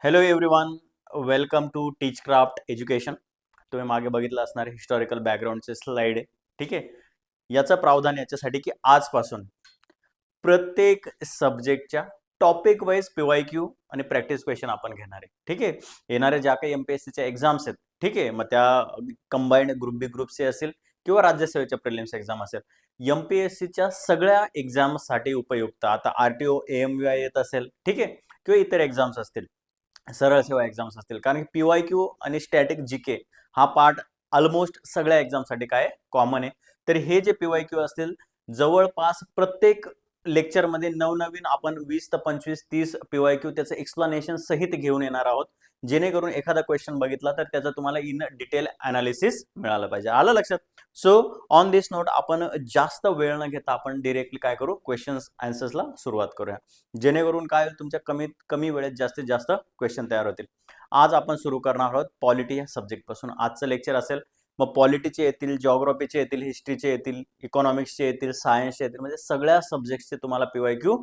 Hello everyone, welcome to Teach Craft Education. तुम्ही मागे बघितलं असणार हिस्टॉरिकल बॅकग्राऊंडचे स्लाइड आहे. ठीक आहे. याचं प्रावधान याच्यासाठी की आजपासून प्रत्येक सब्जेक्टच्या टॉपिक वाईज पीवायक्यू आणि प्रॅक्टिस क्वेश्चन आपण घेणार आहे. ठीक आहे. येणाऱ्या ज्या काही एमपीएससीच्या एक्झाम्स आहेत, ठीक आहे, मग त्या कंबाईंड ग्रुप बी ग्रुप सी असेल किंवा राज्यसेवेच्या प्रिलिम्स एक्झाम असेल, एमपीएससीच्या सगळ्या एक्झाम्ससाठी उपयुक्त. आता आरटीओ एएमव्हीआय येत असेल, ठीक आहे, किंवा इतर एक्झाम्स असतील, सरळ सेवा एक्झाम्स असतील, कारण की पीवायक्यू आणि स्टॅटिक जीके हा पार्ट ऑलमोस्ट सगळ्या एक्झामसाठी काय कॉमन आहे. तर हे जे पीवायक्यू असतील, जवळपास प्रत्येक लेक्चरमध्ये नवनवीन आपण 20 ते 25 30 पीवायक्यू त्याचं एक्सप्लेनेशन सहित घेऊन येणार आहोत, जेणेकरून एखादा क्वेश्चन बघितला तर त्याचा तुम्हाला इन डिटेल अनालिसिस मिळालं पाहिजे. आलं लक्षात? सो ऑन दिस नोट आपण जास्त वेळ न घेता आपण डिरेक्टली काय करू, क्वेश्चन्स आन्सर्सला सुरुवात करूया, जेणेकरून काय तुमच्या कमीत कमी वेळेत जास्तीत जास्त क्वेश्चन तयार होतील. आज आपण सुरू करणार आहोत पॉलिटी या सब्जेक्ट पासून. आजचं लेक्चर असेल, मग पॉलिटीचे येतील, जिओग्राफीचे येतील, हिस्ट्रीचे येतील, इकॉनॉमिक्सचे येतील, सायन्सचे येतील, म्हणजे सगळ्या सब्जेक्टचे तुम्हाला पीवायक्यू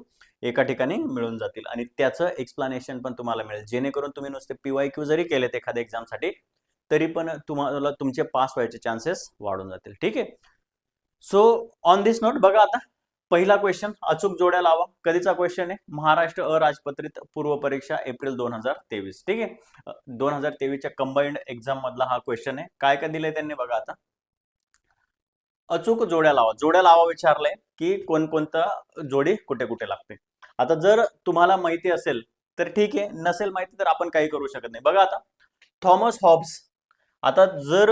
एका ठिकाणी मिळून जातील आणि त्याचं एक्सप्लेनेशन पण तुम्हाला मिळेल, जेणेकरून तुम्ही नुसते पीवायक्यू जरी केलेत एखाद्या एक्झामसाठी तरी पण तुम्हाला तुमचे पास व्हायचे चान्सेस वाढून जातील. ठीक आहे. सो ऑन दिस नोट बघा, आता पहिला क्वेश्चन, अचूक जोड्या लावा. कधीचा क्वेश्चन आहे? महाराष्ट्र अराजपत्रित पूर्व परीक्षा एप्रिल 2023. ठीक आहे. 2023च्या कंबाईंड एक्झाम मधला हा क्वेश्चन आहे. काय काय दिलंय त्यांनी बघा. आता अचूक जोड्या लावा. जोड्या लावा विचारलंय की कोणकोणता जोडी कुठे कुठे लागते. आता जर तुम्हाला माहिती असेल तर ठीक आहे, नसेल माहिती तर आपण काही करू शकत नाही. बघा आता, थॉमस हॉब्स. आता जर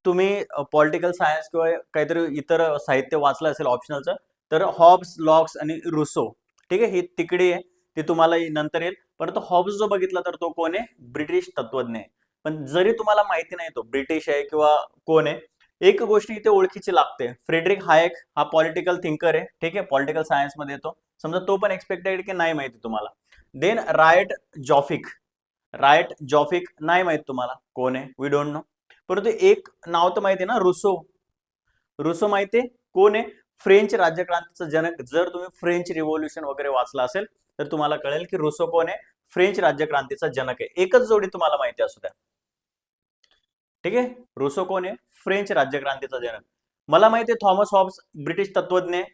तुम्ही पॉलिटिकल सायन्स किंवा काहीतरी इतर साहित्य वाचलं असेल ऑप्शनलचं, तर हॉब्स, लॉक्स आणि रुसो, ठीक आहे, ही तिकडी आहे, ती तुम्हाला नंतर येईल. परंतु हॉब्स जो बघितला तर तो कोण आहे? ब्रिटिश तत्वज्ञ आहे. पण जरी तुम्हाला माहिती नाही तो ब्रिटिश आहे किंवा कोण आहे, एक गोष्ट इथे ओळखीची लागते. फ्रेडरिक हायक हा पॉलिटिकल थिंकर आहे. ठीक आहे, पॉलिटिकल सायन्स मध्ये येतो. समजा तो पण एक्सपेक्टेड की नाही माहिती तुम्हाला. देन रायट जॉफिक. रायट जॉफिक नाही माहित तुम्हाला कोण आहे, वी डोंट नो. परंतु एक नाव तर माहिती आहे ना, रुसो. रुसो माहिती आहे कोण आहे? फ्रेंच राज्यक्रांतीचा जनक. जर तुम्ही फ्रेंच रिव्होल्युशन वगैरे वाचला असेल तर तुम्हाला कळेल की रुसो कोण आहे? फ्रेंच राज्यक्रांतीचा जनक आहे. एकच जोडी तुम्हाला माहिती असू द्या. ठीक आहे, रुसो कोण आहे? फ्रेंच राज्यक्रांतीचा जनक. मला माहिती आहे थॉमस हॉब्स ब्रिटिश तत्वज्ञ आहे,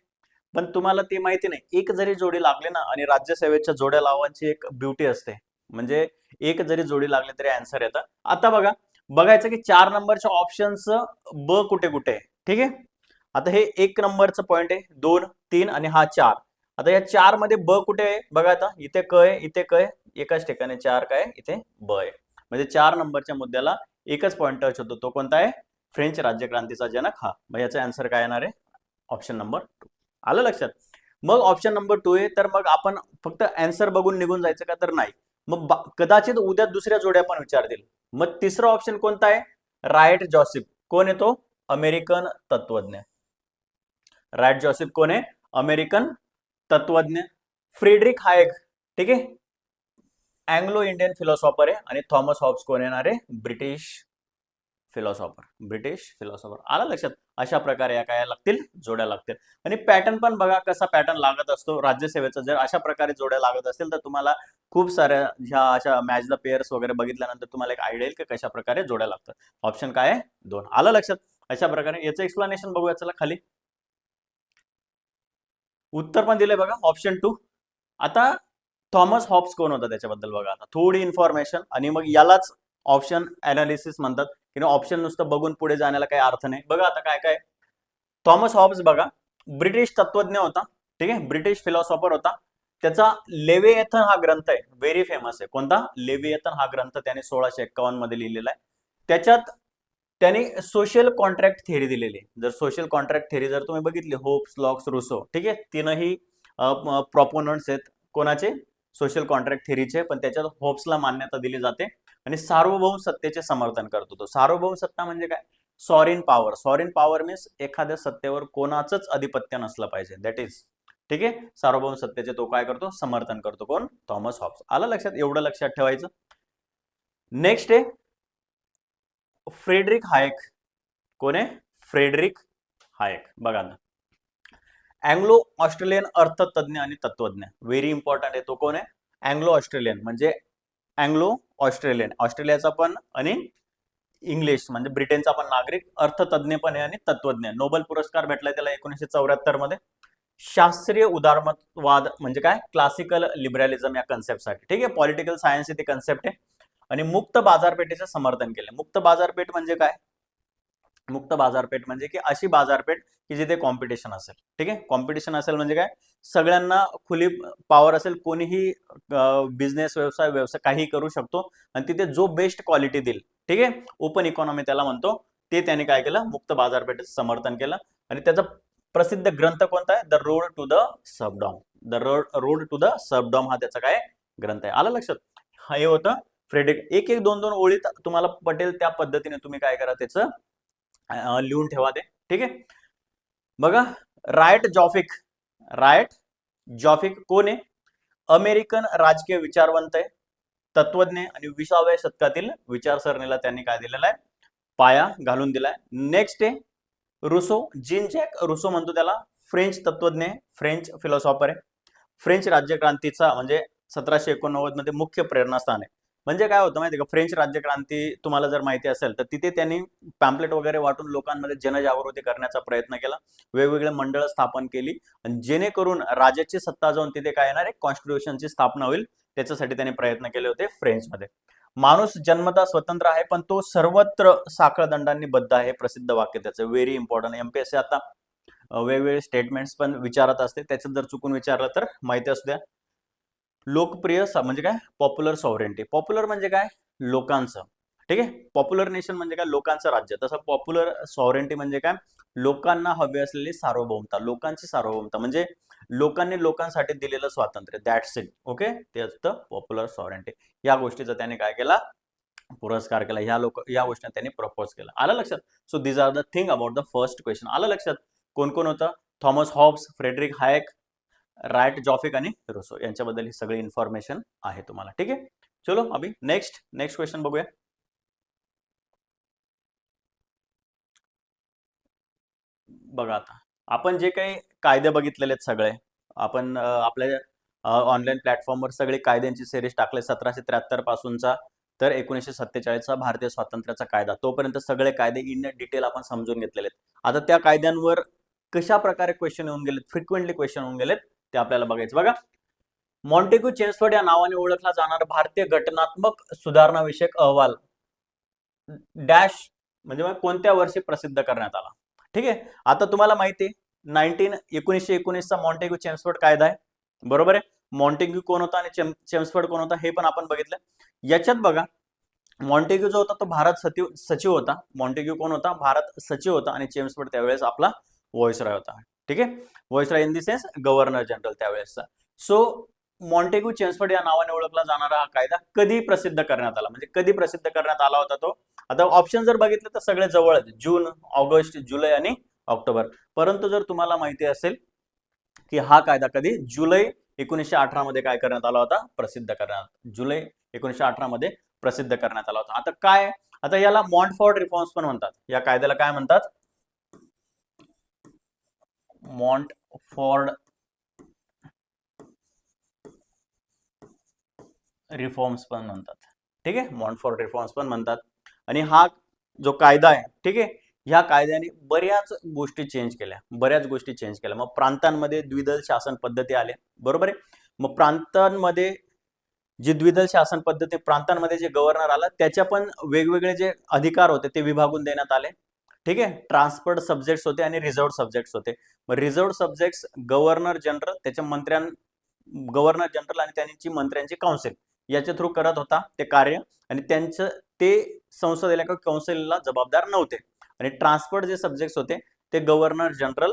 पण तुम्हाला ते माहिती नाही. एक जरी जोडी लागली ना, आणि राज्यसेवेच्या जोड्या लावायची एक ब्युटी असते, म्हणजे एक जरी जोडी लागली तरी आन्सर येतं. आता बघा, बघायचं की 4 नंबरच्या ऑप्शन्स ब कुठे कुठे आहे. ठीक आहे. आता हे 1 नंबरचं पॉइंट आहे, 2, 3 आणि हा 4. आता या 4 मध्ये ब कुठे आहे बघा. आता इथे क आहे, इथे क आहे, एकाच ठिकाणी 4 काय, इथे ब आहे. म्हणजे 4 नंबरच्या मुद्द्याला एकच पॉइंट टच होतो. तो कोणता आहे? फ्रेंच राज्यक्रांतीचा जनक हा. मग याचा आन्सर काय येणार आहे? Option number 2. आलं लक्षात? मग ऑप्शन नंबर 2 आहे, तर मग आपण फक्त आन्सर बघून निघून जायचं का? तर नाही. मग कदाचित उद्या दुसऱ्या जोड्या पण विचारतील. मग तिसरा ऑप्शन कोणता आहे? रायट जॉसिप. कोण आहे तो? अमेरिकन तत्वज्ञ. रायट जॉसेफ कोण आहे? अमेरिकन तत्वज्ञ. फ्रेडरिक हायक, ठीक आहे, अँग्लो इंडियन फिलॉसॉफर आहे. आणि थॉमस हॉब्स कोण येणार आहे? British philosopher. British philosopher. आलं लक्षात? अशा प्रकारे या काय लागतील? जोड्या लागतील. आणि पॅटर्न पण बघा कसा पॅटर्न लागत असतो राज्यसेवेचा. जर अशा प्रकारे जोड्या लागत असतील तर तुम्हाला खूप साऱ्या ह्या अशा मॅच द पेअर्स वगैरे बघितल्यानंतर तुम्हाला एक आयडिया येईल की कशा प्रकारे जोड्या लागतात. ऑप्शन काय आहे? 2. आलं लक्षात? अशा प्रकारे याचं एक्सप्लेनेशन बघूया. चला खाली उत्तर पण दिले बघा, ऑप्शन 2. आता थॉमस हॉब्स कोण होता त्याच्याबद्दल बघा. आता थोडी इन्फॉर्मेशन आणि मग यालाच ऑप्शन अनालिसिस म्हणतात, की ऑप्शन नुसतं बघून पुढे जाण्याला काही अर्थ नाही. बघा आता काय काय. थॉमस हॉब्स बघा, ब्रिटिश तत्वज्ञ होता. ठीक आहे, ब्रिटिश फिलॉसॉफर होता. त्याचा लेविएथन हा ग्रंथ आहे, व्हेरी फेमस आहे. कोणता? लेविएथन हा ग्रंथ त्याने 1651 मध्ये लिहिलेला आहे. त्याच्यात त्याने सोशल कॉन्ट्रॅक्ट थेअरी दिलेली आहे. जर सोशल कॉन्ट्रॅक्ट थेअरी जर तुम्ही बघितली, होप्स, लॉक्स, रुसो, ठीक आहे, तीनही प्रॉपोनंट्स आहेत कोणाचे? सोशल कॉन्ट्रॅक्ट थेअरीचे. पण त्याच्यात होप्सला मान्यता दिली जाते आणि सार्वभौम सत्तेचे समर्थन करतो तो. सार्वभौम सत्ता म्हणजे काय? सॉरिन पॉवर. सॉरिन पॉवर मीन्स एखाद्या सत्तेवर कोणाचंच अधिपत्य नसलं पाहिजे, दॅट इज. ठीक आहे, सार्वभौम सत्तेचे तो काय करतो? समर्थन करतो. कोण? Thomas Hobbes. आलं लक्षात? एवढं लक्षात ठेवायचं. नेक्स्ट आहे फ्रेडरिक हायक. कोण आहे? फ्रेडरिक हायक. बघा ना, अँग्लो ऑस्ट्रेलियन अर्थतज्ञ आणि तत्वज्ञ. व्हेरी इंपॉर्टंट आहे. तो कोण आहे? अँग्लो ऑस्ट्रेलियन म्हणजे अँग्लो ऑस्ट्रेलियन, ऑस्ट्रेलियाचा पण आणि इंग्लिश म्हणजे ब्रिटनचा पण नागरिक, अर्थतज्ञ पण आहे आणि तत्वज्ञ. नोबेल पुरस्कार भेटलाय त्याला 1974 मध्ये. शास्त्रीय उदारमतवाद म्हणजे काय, क्लासिकल लिबरलिझम या कन्सेप्टसाठी. ठीक आहे, पॉलिटिकल सायन्स ही ती कन्सेप्ट आहे. आणि मुक्त बाजारपेठेचे समर्थन केले. मुक्त बाजारपेठ म्हणजे काय, मुक्त बाजारपेठ म्हणजे की अशी बाजारपेठ की जिथे कॉम्पिटिशन असेल. ठीक आहे, कॉम्पिटिशन असेल म्हणजे काय, सगळ्यांना खुली पॉवर असेल, कोणीही बिझनेस व्यवसाय व्यवसाय काही करू शकतो आणि तिथे जो बेस्ट क्वालिटी देईल. ठीक आहे, ओपन इकॉनॉमी त्याला म्हणतो. ते त्याने काय केलं, मुक्त बाजारपेठेचं समर्थन केलं. आणि त्याचा प्रसिद्ध ग्रंथ कोणता आहे, the road to the serfdom. The road to the serfdom हा त्याचा काय ग्रंथ आहे. आलं लक्षात. हे होतं फ्रेडरिक. एक एक दोन दोन ओळीत तुम्हाला पटेल त्या पद्धतीने तुम्ही काय करा, त्याचं लिहून ठेवा ते. ठीक आहे, बघा, रायट जॉफिक. रायट जॉफिक कोण आहे, अमेरिकन राजकीय विचारवंत आहे, तत्वज्ञ आणि 20व्या शतकातील विचारसरणीला त्यांनी काय दिलेला आहे, पाया घालून दिलाय. नेक्स्ट आहे रुसो, जीन जॅक रुसो म्हणतो त्याला, फ्रेंच तत्वज्ञ, फ्रेंच फिलॉसॉफर आहे. फ्रेंच राज्यक्रांतीचा म्हणजे 1789 मध्ये मुख्य प्रेरणास्थान आहे. म्हणजे काय होतं माहिती का, फ्रेंच राज्यक्रांती तुम्हाला जर माहिती असेल तर तिथे त्यांनी पॅम्पलेट वगैरे वाटून लोकांमध्ये जनजागृती करण्याचा प्रयत्न केला, वेगवेगळे मंडळ स्थापन केली, आणि जेणेकरून राजाची सत्ता जाऊन तिथे काय येणार आहे, कॉन्स्टिट्यूशनची स्थापना होईल, त्याच्यासाठी त्यांनी प्रयत्न केले होते फ्रेंचमध्ये. माणूस जन्मता स्वतंत्र आहे पण तो सर्वत्र साखळदंडांनी बद्ध आहे, प्रसिद्ध वाक्य त्याचं. Very important. एमपीएससी आता वेगवेगळे स्टेटमेंट्स पण विचारत असते, त्याच्यात जर चुकून विचारलं तर माहिती असू द्या. लोकप्रिय म्हणजे काय, पॉप्युलर सॉव्हरेंटी. पॉप्युलर म्हणजे काय, लोकांचं. ठीक आहे, पॉप्युलर नेशन म्हणजे काय, लोकांचं राज्य. तसं पॉप्युलर सॉव्हरेंटी म्हणजे काय, लोकांना हवी असलेली सार्वभौमता, लोकांची सार्वभौमता म्हणजे लोकांनी लोकांसाठी दिलेलं स्वातंत्र्य. That's it. ओके, ते असतं पॉप्युलर सॉव्हरेंटी. या गोष्टीचा त्याने काय केला, पुरस्कार केला. या गोष्टी त्यांनी प्रपोज केला. आलं लक्षात. So these are the thing about the first question. आलं लक्षात. कोण कोण होतं, थॉमस हॉब्स, फ्रेडरिक हायक, रायट जॉफिक आणि रुसो, यांच्याबद्दल ही सगळी इन्फॉर्मेशन आहे तुम्हाला. ठीक आहे, चलो अभी नेक्स्ट क्वेश्चन बघूया. बघा, आता आपण जे काही कायदे बघितलेले आहेत सगळे, आपण आपल्या ऑनलाईन प्लॅटफॉर्मवर सगळे कायद्यांची सिरीज टाकले 1773 पासूनचा तर 1947चा भारतीय स्वातंत्र्याचा कायदा, तोपर्यंत सगळे कायदे इन डिटेल आपण समजून घेतलेले आहेत. आता त्या कायद्यांवर कशा प्रकारे क्वेश्चन येऊन गेलेत, फ्रिक्वेंटली क्वेश्चन येऊन गेलेत, ते आपल्याला बघायचं. बघा, मॉन्टेग्यू चेम्सफोर्ड या नावाने ओळखला जाणारा भारतीय घटनात्मक सुधारणा विषयक अहवाल डॅश म्हणजे कोणत्या वर्षी प्रसिद्ध करण्यात आला. ठीक आहे, आता तुम्हाला माहिती आहे 1919चा मॉन्टेग्यू चेम्सफोर्ड कायदा आहे, बरोबर आहे. मॉन्टेग्यू कोण होता आणि चेम्सफोर्ड कोण होता हे पण आपण बघितलं. याच्यात बघा, मॉन्टेग्यू जो होता तो भारत सचिव होता. मॉन्टेग्यू कोण होता, भारत सचिव होता, आणि चेम्सफोर्ड त्यावेळेस आपला व्हॉइसरॉय होता. ठीक आहे, viceroy in the sense governor general त्यावेळेसचा. सो मॉन्टेग्यू चेम्सफोर्ड या नावाने ओळखला जाणारा हा कायदा कधी प्रसिद्ध करण्यात आला, म्हणजे कधी प्रसिद्ध करण्यात आला होता तो. आता ऑप्शन जर बघितले तर सगळे जवळ आहेत, जून, ऑगस्ट, जुलै आणि ऑक्टोबर. परंतु जर तुम्हाला माहिती असेल की हा कायदा कधी जुलै 1918 मध्ये काय करण्यात आला होता, प्रसिद्ध करण्यात, जुलै 1918 मध्ये प्रसिद्ध करण्यात आला होता. आता काय, आता याला मॉन्टफोर्ड रिफॉर्म्स पण म्हणतात. या कायद्याला काय म्हणतात, मॉन्टफोर्ड रिफॉर्म्स पण म्हणतात. ठीक आहे, मॉन्टफोर्ड रिफॉर्म्स पण म्हणतात. आणि हा जो कायदा आहे, ठीक आहे, ह्या कायद्याने बऱ्याच गोष्टी चेंज केल्या. मग प्रांतांमध्ये द्विदल शासन पद्धती आल्या, बरोबर आहे. मग प्रांतांमध्ये जी द्विदल शासन पद्धती, प्रांतांमध्ये जे गव्हर्नर आला त्याच्या पण वेगवेगळे जे अधिकार होते ते विभागून देण्यात आले. ठीक आहे, ट्रान्सफर्ड सब्जेक्ट्स होते आणि रिझर्व्ड सब्जेक्ट्स होते. मग रिझर्व्ड सब्जेक्ट्स गव्हर्नर जनरल, त्याच्या गव्हर्नर जनरल आणि त्यांची मंत्र्यांची काउन्सिल याच्या थ्रू करत होता ते कार्य, आणि त्यांचं ते संसदेला किंवा काउन्सिलला जबाबदार नव्हते. आणि ट्रान्सफर्ड जे सब्जेक्ट्स होते ते गव्हर्नर जनरल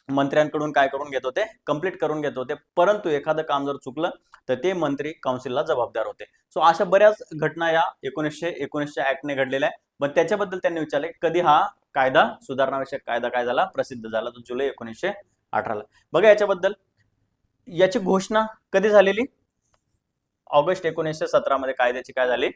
मंत्र्यांकडून काय करून घेत होते, कंप्लीट करून घेत होते. परंतु एखादं काम जर चुकलं तर ते मंत्री काउन्सिलला जबाबदार होते. सो अशा बऱ्याच घटना या 1919च्या ऍक्टने घडलेल्या आहे. पण त्याच्याबद्दल त्यांनी विचारले कधी हा कायदा, सुधारणा विषयक कायदा काय झाला, प्रसिद्ध झाला, तो जुलै 1918ला. बघा याच्याबद्दल, याची घोषणा कधी झालेली, ऑगस्ट 1917 मध्ये कायद्याची काय झाली,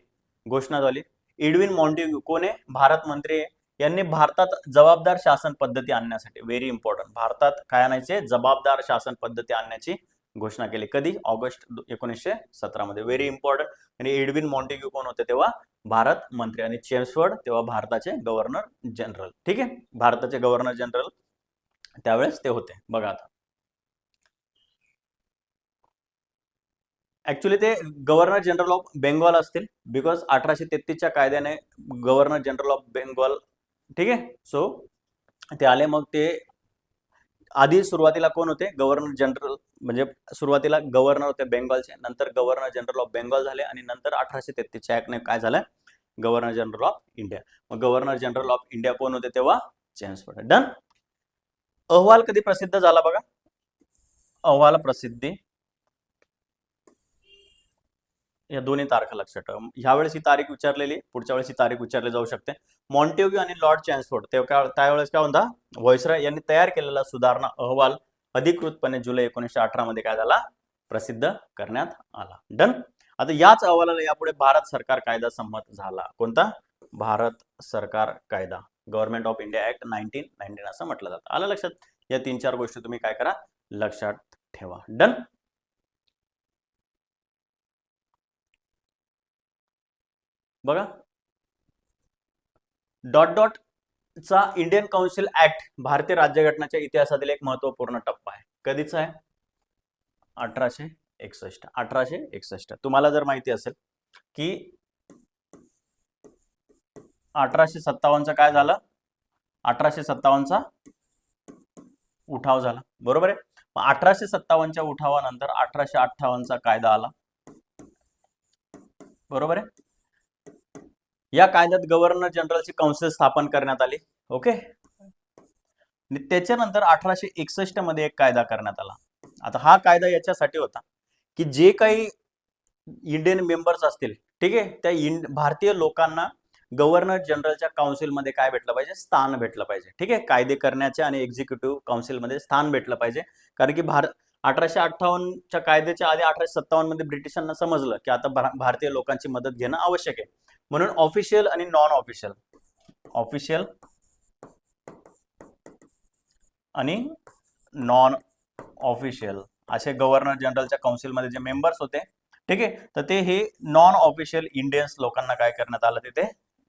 घोषणा झाली. एडविन मॉन्टेग्यू कोण आहे, भारत मंत्री आहे. यांनी भारतात जबाबदार शासन पद्धती आणण्यासाठी, व्हेरी इम्पॉर्टंट, भारतात काय आणायचे, जबाबदार शासन पद्धती आणण्याची घोषणा केली. कधी? ऑगस्ट 1917 मध्ये. Very important. आणि एडविन मॉन्टेग्यू कोण होते तेव्हा? भारत मंत्री. आणि चेम्सफोर्ड तेव्हा भारताचे गव्हर्नर जनरल. ठीक आहे, भारताचे गव्हर्नर जनरल त्यावेळेस ते होते. बघा आता ऍक्च्युली ते गव्हर्नर जनरल ऑफ बेंगॉल असतील, बिकॉज 1833च्या कायद्याने गव्हर्नर जनरल ऑफ बेंगॉल, ठीक आहे, सो ते आले. मग ते आधी सुरुवातीला कोण होते? गव्हर्नर जनरल, म्हणजे सुरुवातीला गव्हर्नर होते बेंगॉलचे, नंतर गव्हर्नर जनरल ऑफ बेंगॉल झाले, आणि नंतर 1833च्या ऍक्टने काय झालं? Governor general of India. मग गव्हर्नर जनरल ऑफ इंडिया कोण होते तेव्हा? चेम्सफोर्ड. डन. अहवाल कधी प्रसिद्ध झाला बघा? अहवाल प्रसिद्धी, या दोन्ही तारखा लक्षात ठेवा. ह्या वेळेस ही तारीख विचारलेली, पुढच्या वेळेस ही तारीख विचारली जाऊ शकते. मॉन्टेग्यू आणि लॉर्ड चॅन्सफोर्ड त्यावेळेस काय म्हणता? व्हायसरॉय यांनी तयार केलेला सुधारणा अहवाल अधिकृतपणे जुलै 1918 मध्ये काय झाला? प्रसिद्ध करण्यात आला. डन. आता याच अहवालाला यापुढे भारत सरकार कायदा संमत झाला. कोणता? भारत सरकार कायदा, गव्हर्नमेंट ऑफ इंडिया ऍक्ट 1919 असं म्हटलं जातं. आलं लक्षात? या 3-4 गोष्टी तुम्ही काय करा? लक्षात ठेवा. डन. बघा, डॉट डॉट चा इंडियन काउन्सिल ऍक्ट भारतीय राज्यघटनेच्या इतिहासातील एक महत्वपूर्ण टप्पा आहे. कधीचा आहे? 1861. 1861. तुम्हाला जर माहिती असेल की 1857चा काय झालं? 1857चा उठाव झाला, बरोबर आहे. मग 1857च्या उठावानंतर 1858चा कायदा आला, बरोबर आहे. या कायद्यात गव्हर्नर जनरलची काउन्सिल स्थापन करण्यात आली. ओके. आणि त्याच्यानंतर 1861 मध्ये एक कायदा करण्यात आला. आता हा कायदा याच्यासाठी होता की जे काही इंडियन मेंबर्स असतील, ठीक आहे, त्या भारतीय लोकांना गव्हर्नर जनरलच्या काउन्सिलमध्ये काय भेटलं पाहिजे? स्थान भेटलं पाहिजे. ठीक आहे, कायदे करण्याच्या आणि एक्झिक्युटिव्ह काउन्सिलमध्ये स्थान भेटलं पाहिजे. कारण की 1858च्या कायद्याच्या आधी 1857 मध्ये ब्रिटिशांना समजलं की आता भारतीय लोकांची मदत घेणं आवश्यक आहे. म्हणून ऑफिशियल आणि नॉन ऑफिशियल, ऑफिशियल आणि नॉन ऑफिशियल असे गव्हर्नर जनरलच्या काउन्सिलमध्ये जे मेंबर्स होते, ठीक आहे, तर ते हे नॉन ऑफिशियल इंडियन्स लोकांना काय करण्यात आलं? तिथे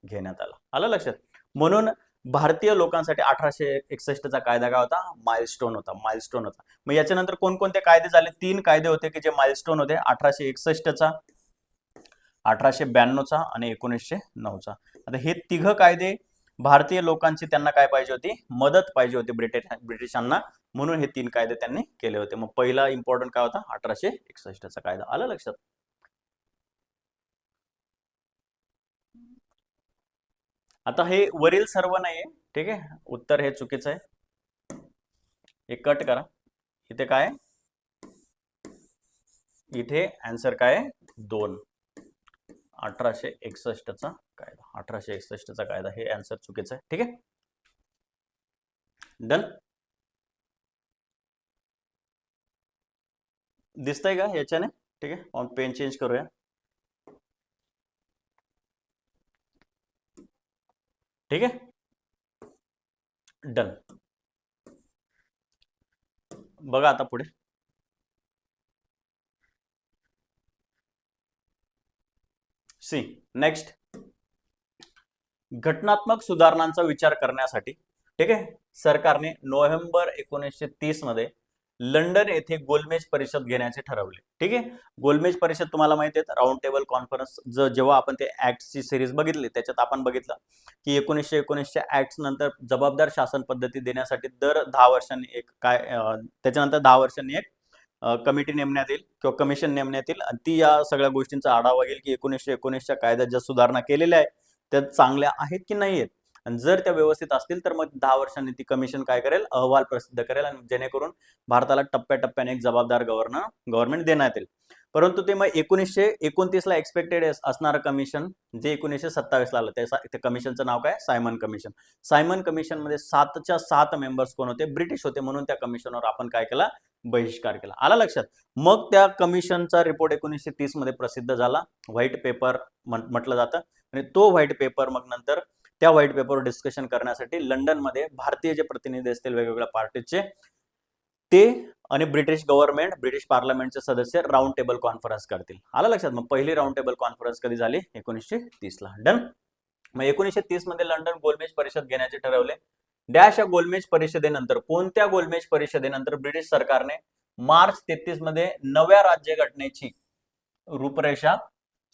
घेण्यात आलं. आलं लक्षात? म्हणून भारतीय लोकांसाठी 1861चा कायदा काय होता? माइलस्टोन होता. माइलस्टोन होता. मग याच्यानंतर कोणकोणते कायदे झाले? 3 कायदे होते की जे माइलस्टोन होते. 1861चा, 1892चा आणि 1909चा. आता हे तिघ कायदे भारतीय लोकांची त्यांना काय पाहिजे होती? मदत पाहिजे होती ब्रिटिशांना, म्हणून हे 3 कायदे त्यांनी केले होते. मग पहिला इम्पॉर्टंट काय होता? 1861चा कायदा. आलं लक्षात? आता हे वरील सर्व नाहीये, ठीक आहे, उत्तर हे चुकीचं आहे. हे कट करा. इथे काय? इथे आन्सर काय आहे? 2. 1861चा कायदा. 1861चा कायदा हे आन्सर चुकीचं आहे. ठीक आहे, डन. दिसतंय का याच्याने? ठीक आहे, पेन चेंज करूया. ठीक आहे, डन. बघा आता पुढे. सी नेक्स्ट, घटनात्मक सुधारणांचा विचार करण्यासाठी, ठीक आहे, सरकारने नोव्हेंबर 1930 मध्ये लंडन येथे गोलमेज परिषद घेण्याचे ठरवले. ठीक आहे, गोलमेज परिषद तुम्हाला माहिती आहे, राऊंड टेबल कॉन्फरन्स. जेव्हा आपण ते ऍक्टची सिरीज बघितली त्याच्यात आपण बघितलं की 1919च्या ऍक्ट नंतर जबाबदार शासन पद्धती देण्यासाठी दर 10 वर्षांनी एक काय त्याच्यानंतर 10 वर्षांनी एक कमिटी नेमण्यात येईल किंवा कमिशन नेमण्यात येईल, आणि ती या सगळ्या गोष्टींचा आढावा घेईल की 1919च्या कायद्यात ज्या सुधारणा केलेल्या आहेत त्या चांगल्या आहेत की नाही आहेत, आणि जर त्या व्यवस्थित असतील तर मग 10 वर्षांनी ती कमिशन काय करेल? अहवाल प्रसिद्ध करेल, आणि जेणेकरून भारताला टप्प्याटप्प्याने एक जबाबदार गव्हर्नमेंट देण्यात येईल. परंतु ते मग 1929 ला एक्सपेक्टेड असणारं कमिशन जे 1927 ला आलं, त्या कमिशनचं नाव काय? Simon commission. सायमन कमिशन मध्ये 7च्या 7 मेंबर्स कोण होते? ब्रिटिश होते. म्हणून त्या कमिशनवर आपण काय केला? बहिष्कार केला. आला लक्षात? मग त्या कमिशनचा रिपोर्ट 1930 मध्ये प्रसिद्ध झाला, व्हाईट पेपर म्हटलं जातं. आणि तो व्हाईट पेपर मग नंतर त्या व्हाईट पेपरवर डिस्कशन करण्यासाठी लंडनमध्ये भारतीय जे प्रतिनिधी असतील वेगवेगळ्या पार्टीचे ते आणि ब्रिटिश गव्हर्नमेंट, ब्रिटिश पार्लमेंटचे सदस्य राऊंड टेबल कॉन्फरन्स करतील. आलं लक्षात? मग पहिली राऊंड टेबल कॉन्फरन्स कधी झाली? 1930 ला. डन. मग 1930 मध्ये लंडन गोलमेज परिषद घेण्याचे ठरवले. डॅश या गोलमेज परिषदेनंतर, कोणत्या गोलमेज परिषदेनंतर ब्रिटिश सरकारने मार्च 33 मध्ये नव्या राज्यघटनेची रूपरेषा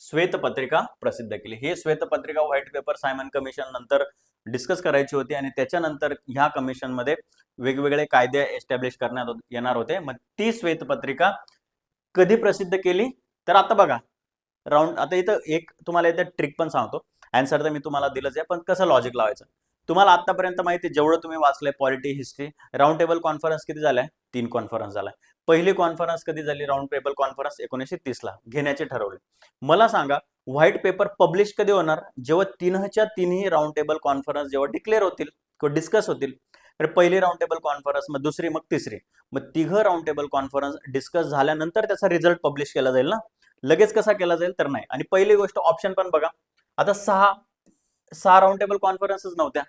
श्वेतपत्रिका प्रसिद्ध केली. हे श्वेतपत्रिका व्हाईट पेपर सायमन कमिशन नंतर डिस्कस करायची होती आणि त्याच्यानंतर ह्या कमिशन मध्ये वेगवेगळे कायदे एस्टॅब्लिश करण्यात येणार होते. मग ती श्वेतपत्रिका कधी प्रसिद्ध केली? तर आता बघा राऊंड, आता इथं एक तुम्हाला इथं ट्रिक पण सांगतो. आन्सर तर मी तुम्हाला दिलंच आहे, पण कसं लॉजिक लावायचं तुम्हाला आतापर्यंत माहिती, जेवढं तुम्ही वाचलंय polity, history. Round table conference किती झालाय? 3 कॉन्फरन्स झालाय. पहिली कॉन्फरन्स कधी झाली? राऊंड टेबल कॉन्फरन्स 1930 ला घेण्याचे ठरवले. मला सांगा व्हाईट पेपर पब्लिश कधी होणार? जेव्हा तिन्ही राऊंड टेबल कॉन्फरन्स जेव्हा डिक्लेअर होतील किंवा डिस्कस होतील. तर पहिली राऊंड टेबल कॉन्फरन्स, मग दुसरी, मग तिसरी. मग तिघं राऊंड टेबल कॉन्फरन्स डिस्कस झाल्यानंतर त्याचा रिझल्ट पब्लिश केला जाईल ना. लगेच कसा केला जाईल? तर नाही. आणि पहिली गोष्ट ऑप्शन पण बघा, आता सहा राऊंड टेबल कॉन्फरन्सच नव्हत्या,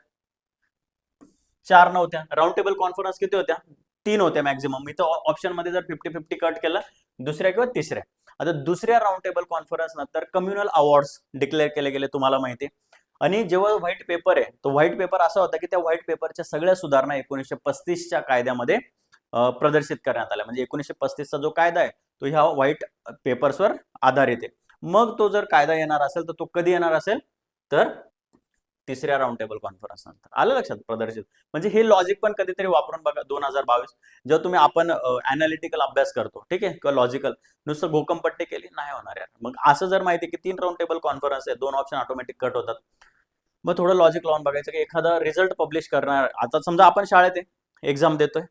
4 नव्हत्या. राऊंड टेबल कॉन्फरन्स किती होत्या? 3 होत्या मॅक्झिमम. मी तर ऑप्शन मध्ये जर 50-50 कट केलं, दुसऱ्या किंवा तिसऱ्या. आता दुसऱ्या राऊंड टेबल कॉन्फरन्स नंतर कम्युनल अवॉर्ड्स डिक्लेअर केले गेले, तुम्हाला माहिती आहे. आणि जेव्हा व्हाईट पेपर आहे, तो व्हाईट पेपर असा होता की त्या व्हाईट पेपरच्या सगळ्या सुधारणा 1935च्या कायद्यामध्ये प्रदर्शित करण्यात आल्या. म्हणजे 1935चा जो कायदा आहे तो ह्या व्हाईट पेपर्सवर आधारित आहे. मग तो जर कायदा येणार असेल तर तो कधी येणार असेल? तर तिसऱ्या राऊंड टेबल कॉन्फरन्स नंतर. आलं लक्षात? प्रदर्शित म्हणजे हे लॉजिक पण कधीतरी वापरून बघा. 2022 जेव्हा तुम्ही आपण अनालिटिकल अभ्यास करतो, ठीक आहे, किंवा लॉजिकल, नुसतं घोकमपट्टी केली नाही होणार यार. मग असं जर माहिती की 3 राऊंड टेबल कॉन्फरन्स आहे, 2 ऑप्शन ऑटोमॅटिक कट होतात. मग थोडं लॉजिक लावून बघायचं की एखादा रिझल्ट पब्लिश करणार. आता समजा आपण शाळेत आहे, एक्झाम देतोय,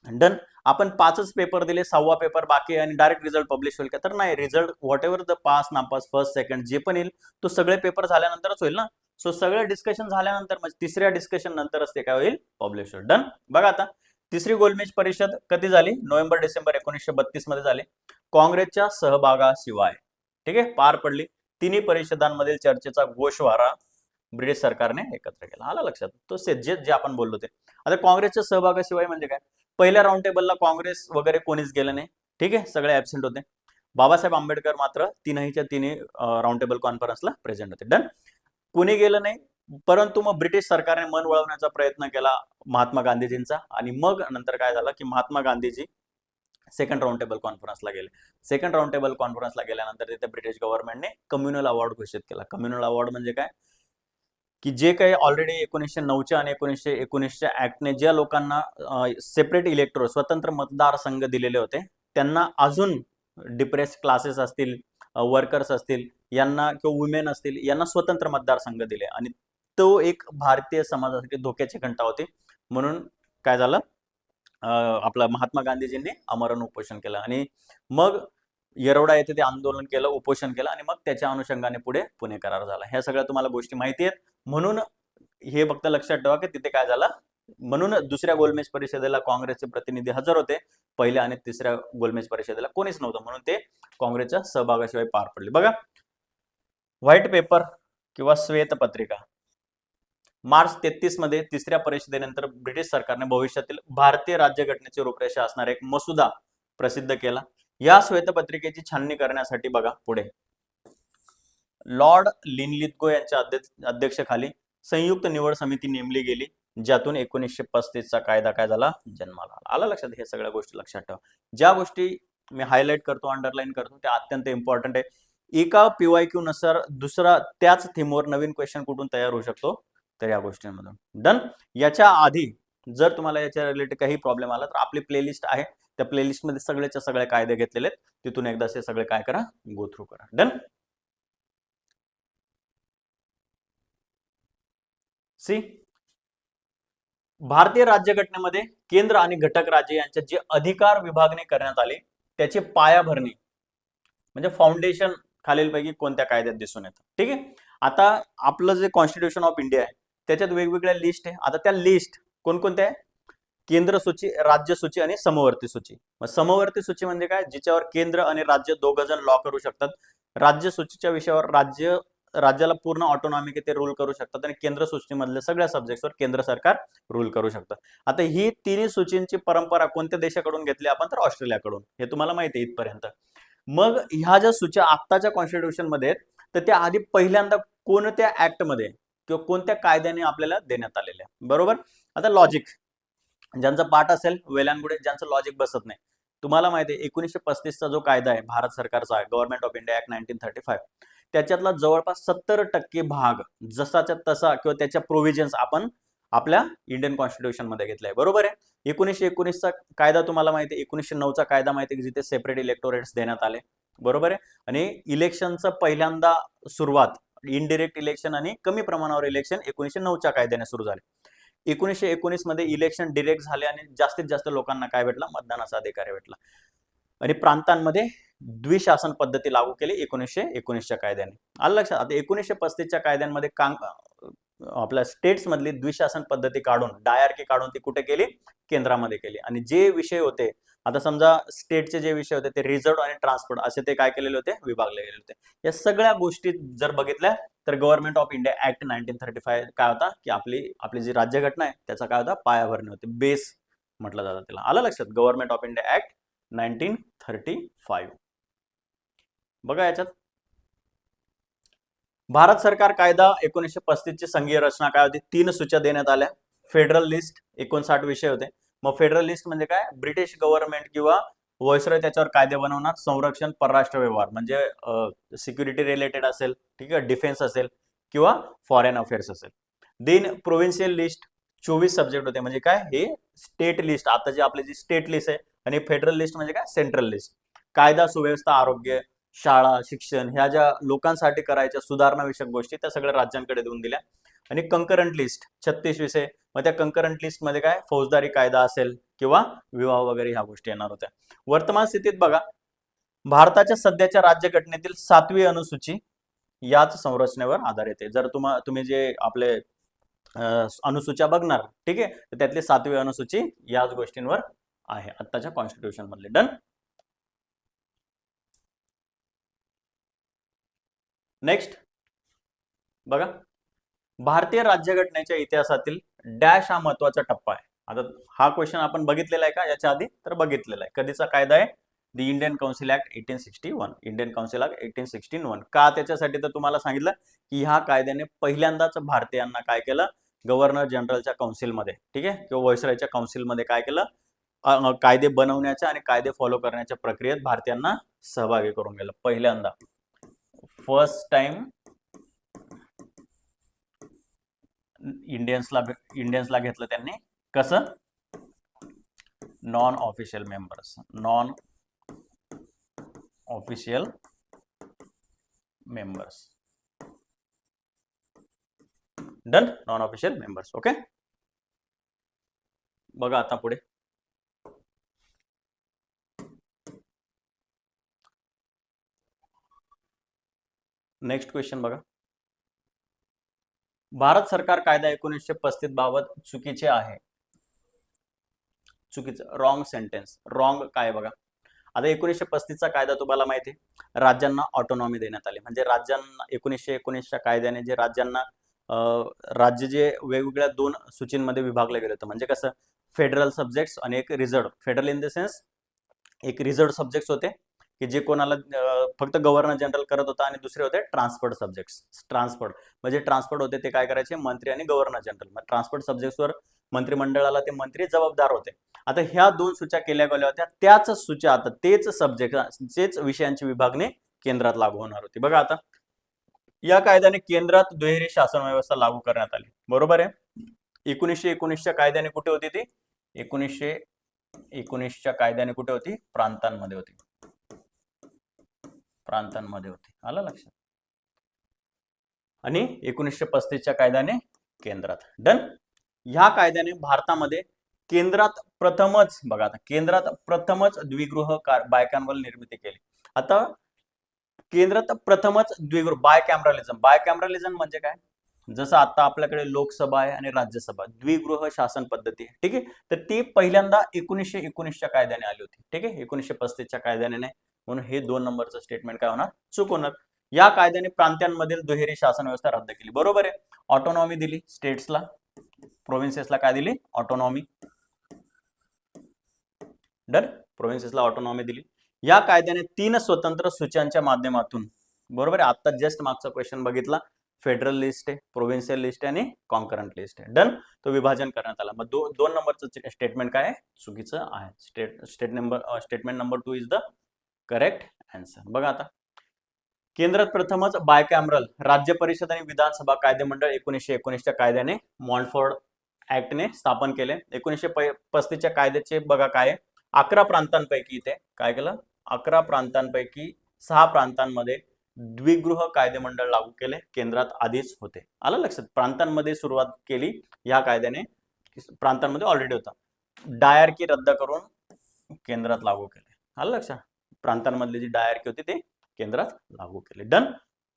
डन, आपण 5च पेपर दिले, 6वा पेपर बाकी आहे आणि डायरेक्ट रिझल्ट पब्लिश होईल का? तर नाही. Result what ever the pass, नापास, फर्स्ट, सेकंड जे पण येईल तो सगळे पेपर झाल्यानंतरच होईल ना. सो सगळे डिस्कशन झाल्यानंतर, म्हणजे तिसऱ्या डिस्कशन नंतरच ते काय होईल? पब्लिश होईल. डन. बघा आता तिसरी गोलमेज परिषद कधी झाली? नोव्हेंबर-डिसेंबर 1932 मध्ये झाली. काँग्रेसच्या सहभागाशिवाय, ठीक आहे, पार पडली. तिन्ही परिषदांमधील चर्चेचा गोषवारा ब्रिटिश सरकारने एकत्र केला. आला लक्षात? तो जे आपण बोललो ते. आता काँग्रेसच्या सहभागाशिवाय म्हणजे काय? पहिल्या राऊंड टेबलला काँग्रेस वगैरे कोणीच गेलं नाही, ठीक आहे, सगळे ऍबसेंट होते. बाबासाहेब आंबेडकर मात्र तिन्ही राऊंड टेबल कॉन्फरन्सला प्रेझेंट होते. डन. कुणी गेलं नाही, परंतु मग ब्रिटिश सरकारने मन वळवण्याचा प्रयत्न केला महात्मा गांधीजींचा. आणि मग नंतर काय झालं की Mahatma Gandhiji second round table कॉन्फरन्सला गेले. सेकंड राऊंड टेबल कॉन्फरन्सला गेल्यानंतर तिथे ब्रिटिश गव्हर्नमेंटने कम्युनल अवॉर्ड घोषित केला. कम्युनल अवॉर्ड म्हणजे काय? की जे काही ऑलरेडी 1909च्या आणि 1919च्या ऍक्टने ज्या लोकांना सेपरेट इलेक्टोर, स्वतंत्र मतदारसंघ दिलेले होते, त्यांना अजून डिप्रेस्ड क्लासेस असतील, वर्कर्स असतील, यांना किंवा वुमेन असतील, यांना स्वतंत्र मतदारसंघ दिले. आणि तो एक भारतीय समाजासाठी धोक्याची घंटा होती. म्हणून काय झालं, आपला महात्मा गांधीजींनी आमरण उपोषण केलं आणि मग येरवडा येथे ते आंदोलन केलं, उपोषण केलं आणि मग त्याच्या अनुषंगाने पुढे पुणे करार झाला. ह्या सगळ्या तुम्हाला गोष्टी माहिती आहेत. म्हणून हे फक्त लक्षात ठेवा की तिथे काय झालं. म्हणून दुसऱ्या गोलमेज परिषदेला काँग्रेसचे प्रतिनिधी हजर होते, पहिल्या आणि तिसऱ्या गोलमेज परिषदेला कोणीच नव्हतं, म्हणून ते काँग्रेसच्या सहभागाशिवाय पार पडले. बघा व्हाईट पेपर किंवा श्वेतपत्रिका मार्च 33 मध्ये तिसऱ्या परिषदेनंतर ब्रिटिश सरकारने भविष्यातील भारतीय राज्यघटनेची रूपरेषा असणार एक मसुदा प्रसिद्ध केला. या श्वेतपत्रिकेची छाननी करण्यासाठी बघा पुढे लॉर्ड लिनलिथगो यांच्या अध्यक्षतेखाली संयुक्त निवड समिती नेमली गेली, ज्यातून 1935 चा कायदा काय झाला? जन्माला आला. आला लक्षात? हे सगळ्या गोष्टी लक्षात ठेवा. ज्या गोष्टी मी हायलाइट करतो, अंडरलाईन करतो, त्या अत्यंत इम्पॉर्टंट आहे. एका PYQ नुसार दुसरा त्याच थीमवर नवीन क्वेश्चन कुठून तयार होऊ शकतो? तर या गोष्टींमधून. डन. याच्या आधी जर तुम्हाला याच्या रिलेटेड काही प्रॉब्लेम आला तर आपली प्लेलिस्ट आहे, त्या प्लेलिस्ट मध्ये सगळेच्या सगळे कायदे घेतलेले आहेत, तिथून एकदा ते सगळे काय करा, गो थ्रू करा. डन. सी, भारतीय राज्यघटनेमध्ये केंद्र आणि घटक राज्य यांच्यात जे अधिकार विभागणी करण्यात आली त्याची पायाभरणी म्हणजे फाउंडेशन खालीलपैकी कोणत्या कायद्यात दिसून येतं? ठीक आहे. आता आपलं जे कॉन्स्टिट्यूशन ऑफ इंडिया आहे त्याच्यात वेगवेगळ्या लिस्ट आहे. आता त्या लिस्ट कोणकोणत्या आहे? केंद्र सूची, राज्य सूची आणि समवर्ती सूची. मग समवर्ती सूची म्हणजे काय? जिच्यावर केंद्र आणि राज्य दोघ जण लॉ करू शकतात. राज्य सूचीच्या विषयावर राज्य राज्याला पूर्ण ऑटोनॉमी ते रूल करू शकतात आणि केंद्र सूचीमधल्या सगळ्या सब्जेक्ट्सवर केंद्र सरकार रूल करू शकतं. आता ही तिन्ही सूचींची परंपरा कोणत्या देशाकडून घेतली आपण, तर ऑस्ट्रेलियाकडून. हे तुम्हाला माहिती आहे इथपर्यंत. मग ह्या ज्या सूच्या आत्ताच्या कॉन्स्टिट्यूशन मध्ये आहेत, तर त्या आधी पहिल्यांदा कोणत्या ऍक्ट मध्ये किंवा कोणत्या कायद्याने आपल्याला देण्यात आलेल्या, बरोबर. आता लॉजिक ज्यांचा पाठ असेल वेल अँड गुड, ज्यांचं लॉजिक बसत नाही, तुम्हाला माहिती आहे 1935चा जो कायदा आहे भारत सरकारचा आहे, गव्हर्नमेंट ऑफ इंडिया ऍक्ट 1935, त्याच्यातला जवळपास 70% भाग जसाच्या तसा किंवा त्याच्या प्रोव्हिजन्स आपण आपल्या इंडियन कॉन्स्टिट्यूशन मध्ये घेतलाय, बरोबर आहे. 1919चा कायदा तुम्हाला माहिती आहे, 1909चा कायदा माहिती आहे, जिथे सेपरेट इलेक्टोरेट्स देण्यात आले, बरोबर आहे. आणि इलेक्शनचं पहिल्यांदा सुरुवात इनडिरेक्ट इलेक्शन आणि कमी प्रमाणावर इलेक्शन 1909च्या कायद्याने सुरू झाले. 1919 मध्ये इलेक्शन डिरेक्ट झाले आणि जास्तीत जास्त लोकांना काय भेटला, मतदानाचा अधिकार भेटला. आणि प्रांतांमध्ये द्विशासन पद्धती लागू केली 1919च्या कायद्याने. आलं लक्षात. आता 1935च्या कायद्यांमध्ये आपल्या स्टेट्स मधली द्विशासन पद्धती काढून, डायआरकी काढून ती कुठे केली, केंद्रामध्ये केली. आणि जे विषय होते, आता समजा स्टेटचे जे विषय होते ते रिझर्व्ड आणि ट्रान्सपोर्ट असे ते काय केलेले होते, विभागले गेलेले होते. या सगळ्या गोष्टी जर बघितल्या तर गव्हर्नमेंट ऑफ इंडिया ऍक्ट 1935 काय होता, की आपली जी राज्यघटना आहे त्याचा काय होता, पायाभरणी होते, बेस म्हटलं जातं त्याला. आलं लक्षात. Government of India act 1935. बघा याच्यात भारत सरकार कायदा 1935 ची संघीय रचना काय होती, 3 सूच्या देण्यात आल्या. फेडरल लिस्ट 59 विषय होते. मग फेडरल लिस्ट म्हणजे काय, ब्रिटिश गव्हर्नमेंट किंवा व्हायसरॉय त्याच्यावर कायदे बनवणार. संरक्षण, परराष्ट्र व्यवहार म्हणजे सिक्युरिटी रिलेटेड असेल, ठीक आहे, डिफेन्स असेल किंवा फॉरेन अफेअर्स असेल. देन प्रोव्हिन्शियल लिस्ट 24 सब्जेक्ट होते. म्हणजे काय, हे स्टेट लिस्ट, आता जी आपली जी स्टेट लिस्ट आहे. आणि फेडरल लिस्ट म्हणजे काय, सेंट्रल लिस्ट. कायदा, सुव्यवस्था, आरोग्य, शाळा, शिक्षण ह्या ज्या लोकांसाठी करायच्या सुधारणा विषयक गोष्टी त्या सगळ्या राज्यांकडे देऊन दिल्या. आणि कंकरंट लिस्ट 36 विषय. मग त्या कंकरंट लिस्ट मध्ये काय, फौजदारी कायदा असेल किंवा विवाह वगैरे ह्या गोष्टी येणार होत्या. वर्तमान स्थितीत बघा, भारताच्या सध्याच्या राज्यघटनेतील 7वी अनुसूची याच संरचनेवर आधारित आहे. जर तुम्ही जे आपले अनुसूच्या बघणार, ठीक आहे, तर त्यातली 7वी अनुसूची याच गोष्टींवर आहे आत्ताच्या कॉन्स्टिट्यूशन मधले. डन. नेक्स्ट बघा, भारतीय राज्यघटनेच्या इतिहासातील डॅश हा महत्वाचा टप्पा आहे. आता हा क्वेश्चन आपण बघितलेला आहे का याच्या आधी, तर बघितलेला आहे. कधीचा कायदा आहे, the Indian council act 1861. Indian council act 1861 का, त्याच्यासाठी तर तुम्हाला सांगितलं की ह्या कायद्याने पहिल्यांदाच भारतीयांना काय केलं, गव्हर्नर जनरलच्या काउन्सिलमध्ये, ठीक आहे, किंवा व्हायसरॉयच्या काउन्सिलमध्ये काय केलं, कायदे बनवण्याच्या आणि कायदे फॉलो करण्याच्या प्रक्रियेत भारतीयांना सहभागी करून गेलं. पहिल्यांदा, फर्स्ट टाइम इंडियन्सला घेतलं त्यांनी. कसं, non official members, non official members. Done. Non official members. Okay. बघा आता पुढे, नेक्स्ट क्वेश्चन बघा, भारत सरकार कायदा 1935 बाबत चुकीचे आहे. चुकीचं, रॉंग सेंटेन्स. रॉंग काय बघा, आता 1935चा कायदा तुम्हाला माहिती आहे, राज्यांना ऑटोनॉमी देण्यात आली. म्हणजे राज्यांना 1919च्या कायद्याने जे राज्यांना राज्य जे वेगवेगळ्या 2 सूचींमध्ये विभागले गेले होते. म्हणजे कसं, फेडरल सब्जेक्ट्स आणि एक reserved. Federal in the sense एक रिझर्व्ड सब्जेक्ट्स होते की जे कोणाला फक्त गव्हर्नर जनरल करत होता, आणि दुसरे होते ट्रान्सपोर्ट सब्जेक्ट्स. ट्रान्सपोर्ट म्हणजे ट्रान्सपोर्ट होते ते काय करायचे, मंत्री आणि गव्हर्नर जनरल. मग ट्रान्सपोर्ट सब्जेक्ट्सवर मंत्रिमंडळाला ते मंत्री जबाबदार होते. आता ह्या 2 सूच्या केल्या गेल्या होत्या, त्याच सूच्या आता तेच सब्जेक्ट, तेच विषयांची विभागणी केंद्रात लागू होणार होती. बघा आता, या कायद्याने केंद्रात दुहेरी शासन व्यवस्था लागू करण्यात आली, बरोबर आहे. 1919च्या कायद्याने कुठे होती ती, 1919च्या कायद्याने कुठे होती, प्रांतांमध्ये होती. प्रांतांमध्ये होती. आलं लक्षात. आणि 1935च्या कायद्याने केंद्रात. डन. ह्या कायद्याने भारतामध्ये केंद्रात प्रथमच, बघा आता, केंद्रात प्रथमच द्विगृह बायकॅमरल निर्मिती केली. आता केंद्रात प्रथमच द्विगृह बायकॅमरलिझम. बायकॅमरलिझम म्हणजे काय, जसं आता आपल्याकडे लोकसभा आहे आणि राज्यसभा, द्विगृह शासन पद्धती आहे, ठीक आहे. तर ती पहिल्यांदा 1919च्या कायद्याने आली होती, ठीक आहे, 1935च्या कायद्याने नाही. म्हणून हे 2 नंबरचं स्टेटमेंट काय होणार, चूक होणार. या कायद्याने प्रांतांमधील दुहेरी शासन व्यवस्था रद्द केली. बरोबर आहे. ऑटोनॉमी दिली स्टेट्सला, प्रोव्हिन्सेसला काय दिली? ऑटोनॉमी. डन. प्रोव्हिन्सेसला ऑटोनॉमी दिली. या कायद्याने 3 स्वतंत्र सूच्यांच्या माध्यमातून, बरोबर आहे, आता जस्ट मागचा क्वेश्चन बघितला, फेडरल लिस्ट आहे, प्रोव्हिन्शियल लिस्ट आहे आणि कॉन्करंट लिस्ट आहे. डन. तो विभाजन करण्यात आला. मग दोन नंबरचं स्टेटमेंट काय आहे? चुकीचं आहे. Statement number 2 is the correct answer. बघा आता, केंद्रात प्रथमच बायकॅमरल राज्य परिषद आणि विधानसभा कायदेमंडळ 1919च्या कायद्याने मॉन्टफोर्ड ऍक्टने स्थापन केले. 1935च्या कायद्याचे बघा काय, 11 प्रांतांपैकी इथे काय केलं? 11 प्रांतांपैकी 6 प्रांतांमध्ये द्विगृह कायदेमंडळ लागू केले. केंद्रात आधीच होते. आलं लक्षात? प्रांतांमध्ये सुरुवात केली या कायद्याने, प्रांतांमध्ये ऑलरेडी होता. डायरकी रद्द करून केंद्रात लागू केले. आलं लक्षात? प्रांतांमधली जी डायरकी होती ते केंद्रात लागू केले. डन.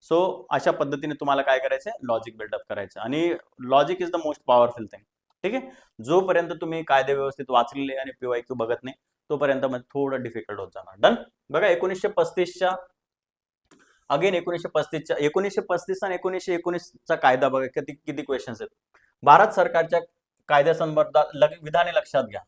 सो अशा पद्धतीने तुम्हाला काय करायचं आहे? लॉजिक बिल्डअप करायचं. आणि logic is the most powerful thing. ठीक आहे. जोपर्यंत तुम्ही कायदे व्यवस्थित वाचलेले आणि PYQ बघत नाही तोपर्यंत मग थोडं डिफिकल्ट होत जाणार. डन. बघा 1935च्या अगेन 1935 आणि 1919चा कायदा बघा, किती क्वेश्चन्स आहेत. भारत सरकारच्या कायद्यासंदर्भात विधाने लक्षात घ्या.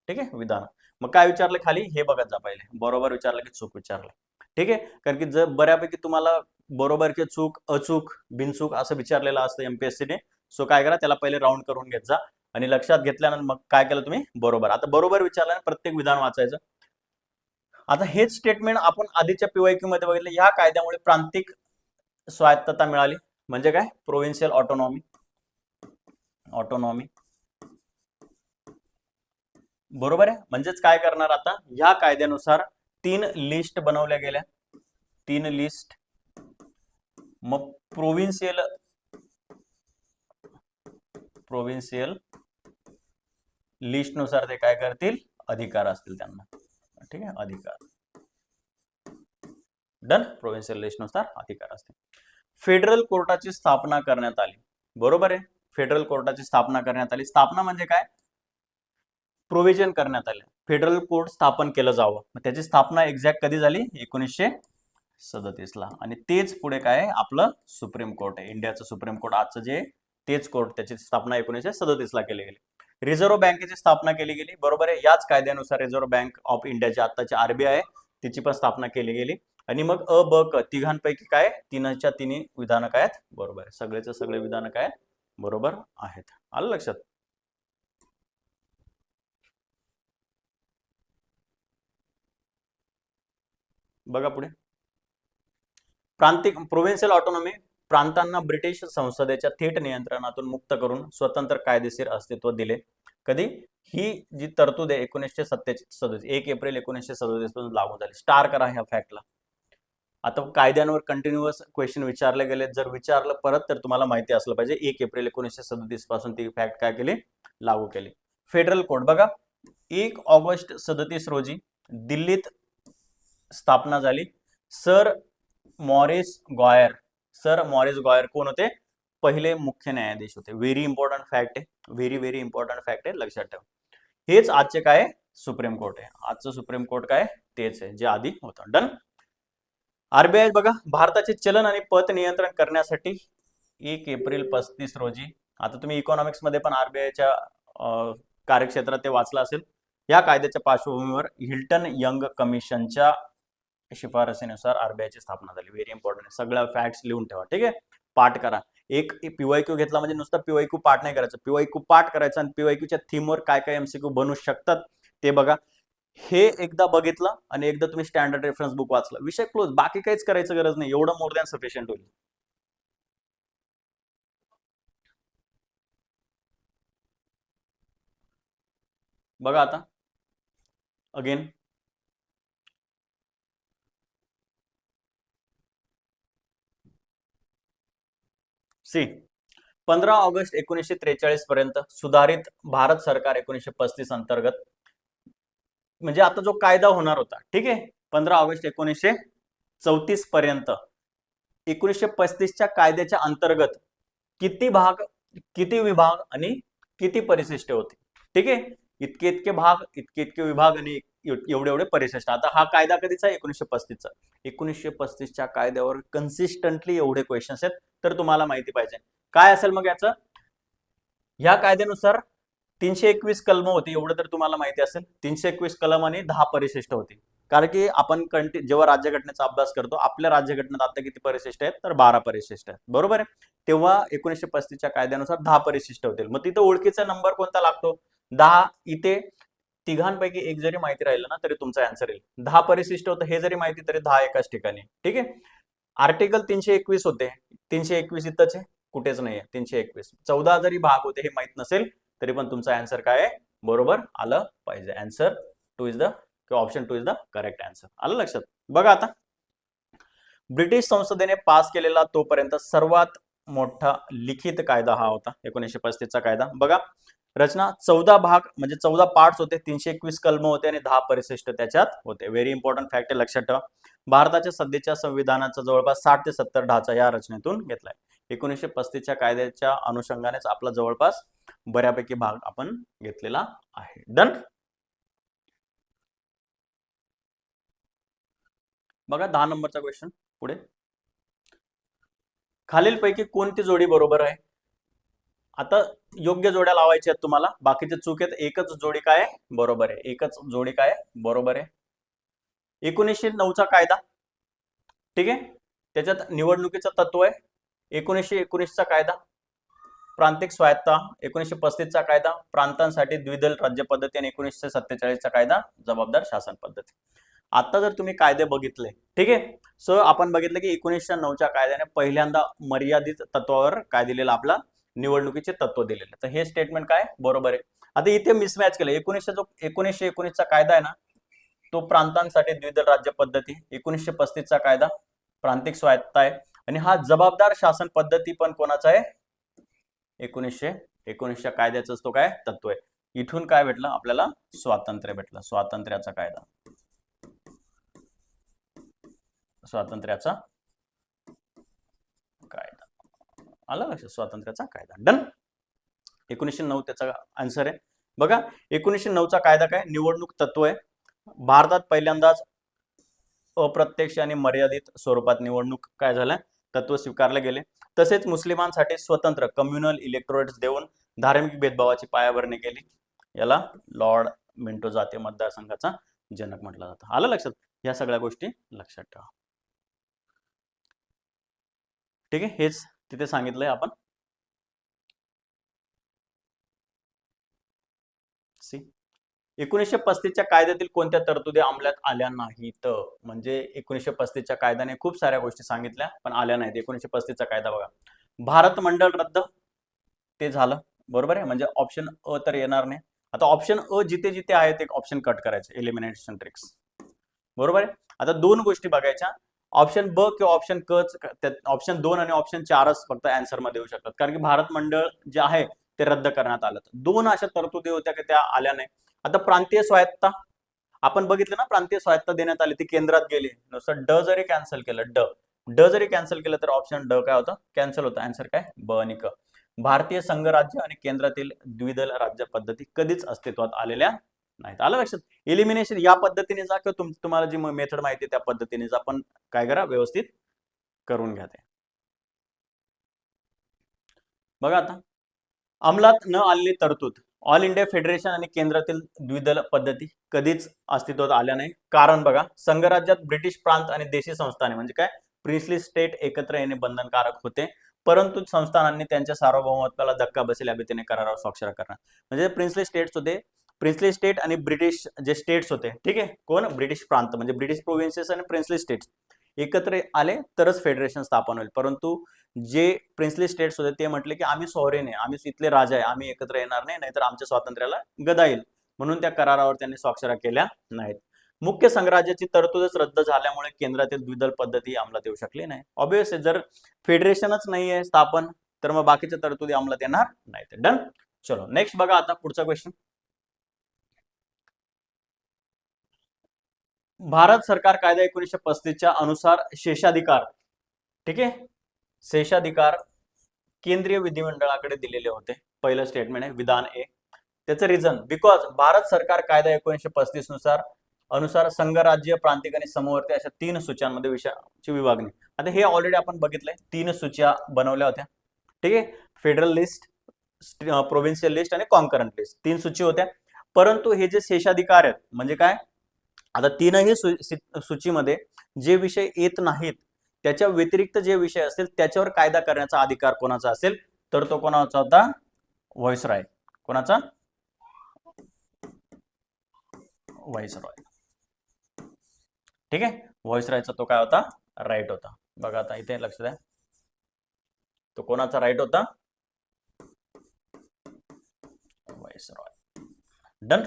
ठीक आहे. विधान मग काय विचारलं खाली हे बघत जा पहिले. बरोबर विचारलं की चूक विचारलं. ठीक आहे. कारण की जर बऱ्यापैकी तुम्हाला बरोबर की चूक, अचूक, बिनचूक असं विचारलेलं असतं MPSCने. सो काय करा, त्याला पहिले राऊंड करून घेत जा आणि लक्षात घेतल्यानंतर मग काय केलं तुम्ही? बरोबर. आता बरोबर विचारल्यानंतर प्रत्येक विधान वाचायचं. आता हेच स्टेटमेंट आपण आधीच्या PYQ मध्ये बघितलं. या कायद्यामुळे प्रांतिक स्वायत्तता मिळाली. म्हणजे काय? Provincial autonomy. बरोबर आहे. म्हणजेच काय करणार आता, या कायद्यानुसार 3 लिस्ट बनवल्या गेल्या. 3 लिस्ट. मग प्रोव्हिन्शियल लिस्ट नुसार ते काय करतील? अधिकार असतील त्यांना. ठीक आहे. अधिकार. डन. प्रोव्हिन्शियल लिस्ट नुसार अधिकार असतील. फेडरल कोर्टाची स्थापना करण्यात आली. बरोबर आहे. फेडरल कोर्टाची स्थापना करण्यात आली. स्थापना म्हणजे काय? प्रोव्हिजन करण्यात आले. फेडरल कोर्ट स्थापन केलं जावं. मग त्याची स्थापना एक्झॅक्ट कधी झाली? 1937ला. आणि तेच पुढे काय आहे? आपलं सुप्रीम कोर्ट आहे. इंडियाचं सुप्रीम कोर्ट आजचं जे तेच कोर्ट, त्याची स्थापना 1937ला केली गेली. रिझर्व्ह बँकेची स्थापना केली गेली. बरोबर आहे. याच कायद्यानुसार रिझर्व्ह बँक ऑफ इंडियाची आताची RBI आहे तिची पण स्थापना केली गेली. आणि मग अ, ब, क तिघांपैकी काय? 3च्या 3 विधानं काय आहेत? बरोबर आहे. सगळेचे सगळे विधानं काय? बरोबर आहेत. आलं लक्षात? बघा पुढे, प्रोव्हिन्शियल ऑटोनॉमी प्रांतांना ब्रिटिश संसदेच्या थेट नियंत्रणातून मुक्त करून स्वतंत्र कायदेशीर अस्तित्व दिले. कधी? ही जी तरतूद आहे 1937, 1 एप्रिल 1937 पासून लागू झाली. स्टार करा ह्या फॅक्टला. आता कायद्यांवर कंटिन्युअस क्वेश्चन विचारले गेले. जर विचारलं परत तर तुम्हाला माहिती असलं पाहिजे 1 एप्रिल 1937 पासून ती फॅक्ट काय केली? लागू केली. फेडरल कोर्ट बघा, 1 ऑगस्ट 37 रोजी दिल्लीत स्थापना झाली. सर मॉरिस गॉयर कोण होते? पहिले मुख्य न्यायाधीश होते. व्हेरी इंपॉर्टंट फॅक्ट आहे. व्हेरी इंपॉर्टंट फॅक्ट आहे. लक्षात ठेवा. हेच आजचे काय? सुप्रीम कोर्ट आहे. आजचं सुप्रीम कोर्ट काय? तेच आहे जे आधी होतं. डन. RBI बघा, भारताचे चलन आणि पत नियंत्रण करण्यासाठी 1 एप्रिल 35 रोजी, आता तुम्ही इकॉनॉमिक्स मध्ये पण RBIच्या कार्यक्षेत्रात ते वाचलं असेल. या कायद्याच्या पार्श्वभूमीवर हिल्टन यंग कमिशनच्या शिफारसीनुसार RBIची स्थापना झाली. Very important. सगळ्या फॅक्ट्स लिहून ठेवा. ठीक आहे. पाठ करा. एक PYQ घेतला म्हणजे नुसतं PYQ पाठ नाही करायचं. PYQ पाठ करायचं आणि PYQच्या थीमवर काय काय MCQ बनू शकतात ते बघा. हे एकदा बघितलं आणि एकदा तुम्ही स्टँडर्ड रेफरन्स बुक वाचलं, विषय क्लोज. बाकी काहीच करायचं गरज नाही. एवढं मोर दॅन सफिशियंट होईल. बघा आता अगेन, सी 15 ऑगस्ट 1943 पर्यंत सुधारित भारत सरकार 1935 अंतर्गत, म्हणजे आता जो कायदा होणार होता, ठीक आहे, 15 ऑगस्ट 1934 पर्यंत 1935च्या कायद्याच्या अंतर्गत किती भाग, किती विभाग आणि किती परिशिष्टे होती. ठीक आहे. इतके इतके भाग, इतके इतके विभाग आणि एवढे एवढे परिशिष्ट. आता हा कायदा कधीचा आहे? 1935चा. 1935च्या कायद्यावर कन्सिस्टंटली एवढे क्वेश्चन्स आहेत, तर तुम्हाला माहिती पाहिजे काय असेल मग याचं. या कायद्यानुसार 321 कलम होती, एवढं तर तुम्हाला माहिती असेल. 321 कलम आणि 10 परिशिष्ट होती. कारण की आपण जेव्हा राज्यघटनेचा अभ्यास करतो, आपल्या राज्यघटनेत आता किती परिशिष्ट आहेत? तर 12 परिशिष्ट आहेत, बरोबर आहे. तेव्हा 1935च्या कायद्यानुसार 10 परिशिष्ट होतील. मग तिथं ओळखीचा नंबर कोणता लागतो? 10. इथे तिघांपैकी एक जरी माहिती राहिलं ना तरी तुमचा आन्सर येईल. 10 परिशिष्ट होतं हे जरी माहिती तरी 10 एकाच ठिकाणी. ठीक आहे. आर्टिकल 321 होते, 321 इथंच आहे, कुठेच नाहीये. 321 14 जरी भाग होते हे माहित नसेल तरी पण तुमचा आन्सर काय आहे? बरोबर आलं पाहिजे. Answer 2 is the option 2 is the correct answer. आलं लक्षात. बघा आता ब्रिटिश संसदेने पास केलेला तोपर्यंत सर्वात मोठा लिखित कायदा हा होता 1935चा कायदा. बघा रचना 14 भाग म्हणजे 14 पार्ट्स होते, 321 कलम होते आणि 10 परिशिष्ट त्याच्यात होते. व्हेरी इम्पॉर्टंट फॅक्ट आहे, लक्षात ठेवा. भारताच्या सध्याच्या संविधानाचा जवळपास 60 ते 70 ढाचा या रचनेतून घेतलाय. 1935च्या कायद्याच्या अनुषंगानेच आपला जवळपास बऱ्यापैकी भाग आपण घेतलेला आहे. डन. बघा 10 नंबरचा क्वेश्चन पुढे. खालीलपैकी कोणती जोडी बरोबर आहे? आता योग्य जोड्या लावायच्या आहेत तुम्हाला, बाकीचे चूक आहेत. एकच जोडी काय आहे? बरोबर आहे. एकच जोडी काय आहे? बरोबर आहे. 1909चा कायदा, ठीक आहे, त्याच्यात निवडणुकीचं तत्व आहे. 1919चा कायदा प्रांतिक स्वायत्ता, 1935चा कायदा प्रांतांसाठी द्विदल राज्य पद्धती आणि 1947चा कायदा जबाबदार शासन पद्धती. आता जर तुम्ही कायदे बघितले, ठीक आहे, सो आपण बघितलं की 1909च्या कायद्याने पहिल्यांदा मर्यादित तत्वावर काय दिलेलं? आपला निवडणुकीचे तत्व दिलेले. तर हे स्टेटमेंट काय बरोबर आहे. आता इथे मिसमॅच केलं. 1919चा कायदा आहे ना तो प्रांतांसाठी द्विदल राज्य पद्धती, 1935चा कायदा प्रांतिक स्वायत्ता आहे आणि हा जबाबदार शासन पद्धती पण कोणाचा आहे? 1919च्या कायद्याचाच तो काय तत्व आहे. इथून काय भेटलं आपल्याला? स्वातंत्र्य भेटलं. स्वातंत्र्याचा कायदा, स्वातंत्र्याचा कायदा. आला लक्षात? स्वातंत्र्याचा कायदा. डन. 1909 त्याचा आन्सर आहे. बघा 1909चा कायदा काय? निवडणूक तत्व आहे. भारतात पहिल्यांदाच अप्रत्यक्ष आणि मर्यादित स्वरूपात निवडणूक काय झालं? तत्व स्वीकारले गेले. तसेच मुस्लिमांसाठी स्वतंत्र कम्युनल इलेक्टोरेट्स देऊन धार्मिक भेदभावाची पायाभरणी केली. याला लॉर्ड मिंटो जातीय मतदारसंघाचा जनक म्हटलं जातं. आलं लक्षात? या सगळ्या गोष्टी लक्षात ठेवा. ठीक आहे, हेच तिथे सांगितलंय आपण. सी 1935च्या कायद्यातील कोणत्या तरतुदी अंमलात आल्या नाहीत? म्हणजे 1935च्या कायद्याने खूप साऱ्या गोष्टी सांगितल्या पण आल्या नाहीत. 1935चा कायदा बघा. भारत मंडळ रद्द, ते झालं, बरोबर आहे. म्हणजे ऑप्शन अ तर येणार नाही. आता ऑप्शन अ जिथे जिथे आहे ते ऑप्शन कट करायचे, एलिमिनेशन ट्रिक्स, बरोबर आहे. आता दोन गोष्टी बघायच्या, ऑप्शन ब किंवा ऑप्शन क, ऑप्शन 2 आणि ऑप्शन 4च फक्त आन्सर मध्ये येऊ शकतात. कारण की भारत मंडळ जे आहे ते रद्द करण्यात आलं. दोन अशा तरतुदी होत्या की त्या आल्या नाही. आता प्रांतीय स्वायत्ता आपण बघितलं ना, प्रांतीय स्वायत्ता देण्यात आली, ती केंद्रात गेली. नुसतं ड जरी कॅन्सल केलं, ड जरी कॅन्सल केलं तर ऑप्शन ड काय होतं? कॅन्सल होतं. आन्सर काय? ब आणि क. भारतीय संघराज्य आणि केंद्रातील द्विदल राज्य पद्धती कधीच अस्तित्वात आलेल्या नाहीत. आलं लक्षात? एलिमिनेशन या पद्धतीने जा किंवा तुम्हाला जी मेथड माहिती त्या पद्धतीने जा, पण काय करा? व्यवस्थित करून घ्या ते. बघा आता अंमलात न आलेली तरतूद, ऑल इंडिया फेडरेशन आणि केंद्रातील द्विदल पद्धती कधीच अस्तित्वात आल्या नाही. कारण बघा संघराज्यात ब्रिटिश प्रांत आणि देशी संस्थाने म्हणजे काय प्रिन्सली स्टेट एकत्र येणे बंधनकारक होते, परंतु संस्थानांनी त्यांच्या सार्वभौमत्वाला धक्का बसेल या भीतीने करारावर स्वाक्षऱ्या करणार. म्हणजे प्रिन्सली स्टेट्स होते, प्रिन्सली स्टेट आणि ब्रिटिश जे स्टेट्स होते, ठीक आहे, कोण? ब्रिटिश प्रांत म्हणजे ब्रिटिश प्रोव्हिन्सेस आणि प्रिन्सली स्टेट्स एकत्र आले तरच फेडरेशन स्थापन होईल. परंतु जे प्रिन्सली स्टेट्स होते ते म्हटले की आम्ही सॉव्हरेन आहे, आम्ही इथले राजा आहे, आम्ही एकत्र येणार नाही, नाहीतर आमच्या स्वातंत्र्याला गदा येईल. म्हणून त्या करारावर त्यांनी स्वाक्षऱ्या केल्या नाहीत. मुख्य संघराज्याची तरतूदच रद्द झाल्यामुळे केंद्रातील द्विदल पद्धती अंमलात येऊ शकली नाही. ऑब्वियस जर फेडरेशनच नाही आहे स्थापन तर मग बाकीच्या तरतुदी अंमलात येणार नाहीत. डन. चलो नेक्स्ट बघा आता पुढचा क्वेश्चन. भारत सरकार कायदा 1935च्या अनुसार शेषाधिकार, ठीक आहे, शेषाधिकार केंद्रीय विधिमंडळाकडे दिलेले होते. पहिलं स्टेटमेंट आहे विधान ए. त्याचं रिझन बिकॉज भारत सरकार कायदा 1935 नुसार अनुसार संघ, राज्य, प्रांतिक आणि समवर्ती अशा 3 सूच्यांमध्ये विषयाची विभागणी. आता हे ऑलरेडी आपण बघितलंय, 3 सूच्या बनवल्या होत्या. ठीक आहे, फेडरल लिस्ट, प्रोव्हिन्शियल लिस्ट आणि कॉन्करंट लिस्ट, 3 सूची होत्या. परंतु हे जे शेषाधिकार आहेत म्हणजे काय, आता तीनही सूचीमध्ये जे विषय येत नाहीत त्याच्या व्यतिरिक्त जे विषय असतील त्याच्यावर कायदा करण्याचा अधिकार कोणाचा असेल, तर तो कोणाचा होता, व्हाईसरॉय. कोणाचा, व्हाईसरॉय. ठीक आहे, व्हाईसरॉयचा तो काय होता, राईट होता. बघा आता इथे लक्ष द्या, तो कोणाचा राईट होता, व्हाईसरॉय. डन.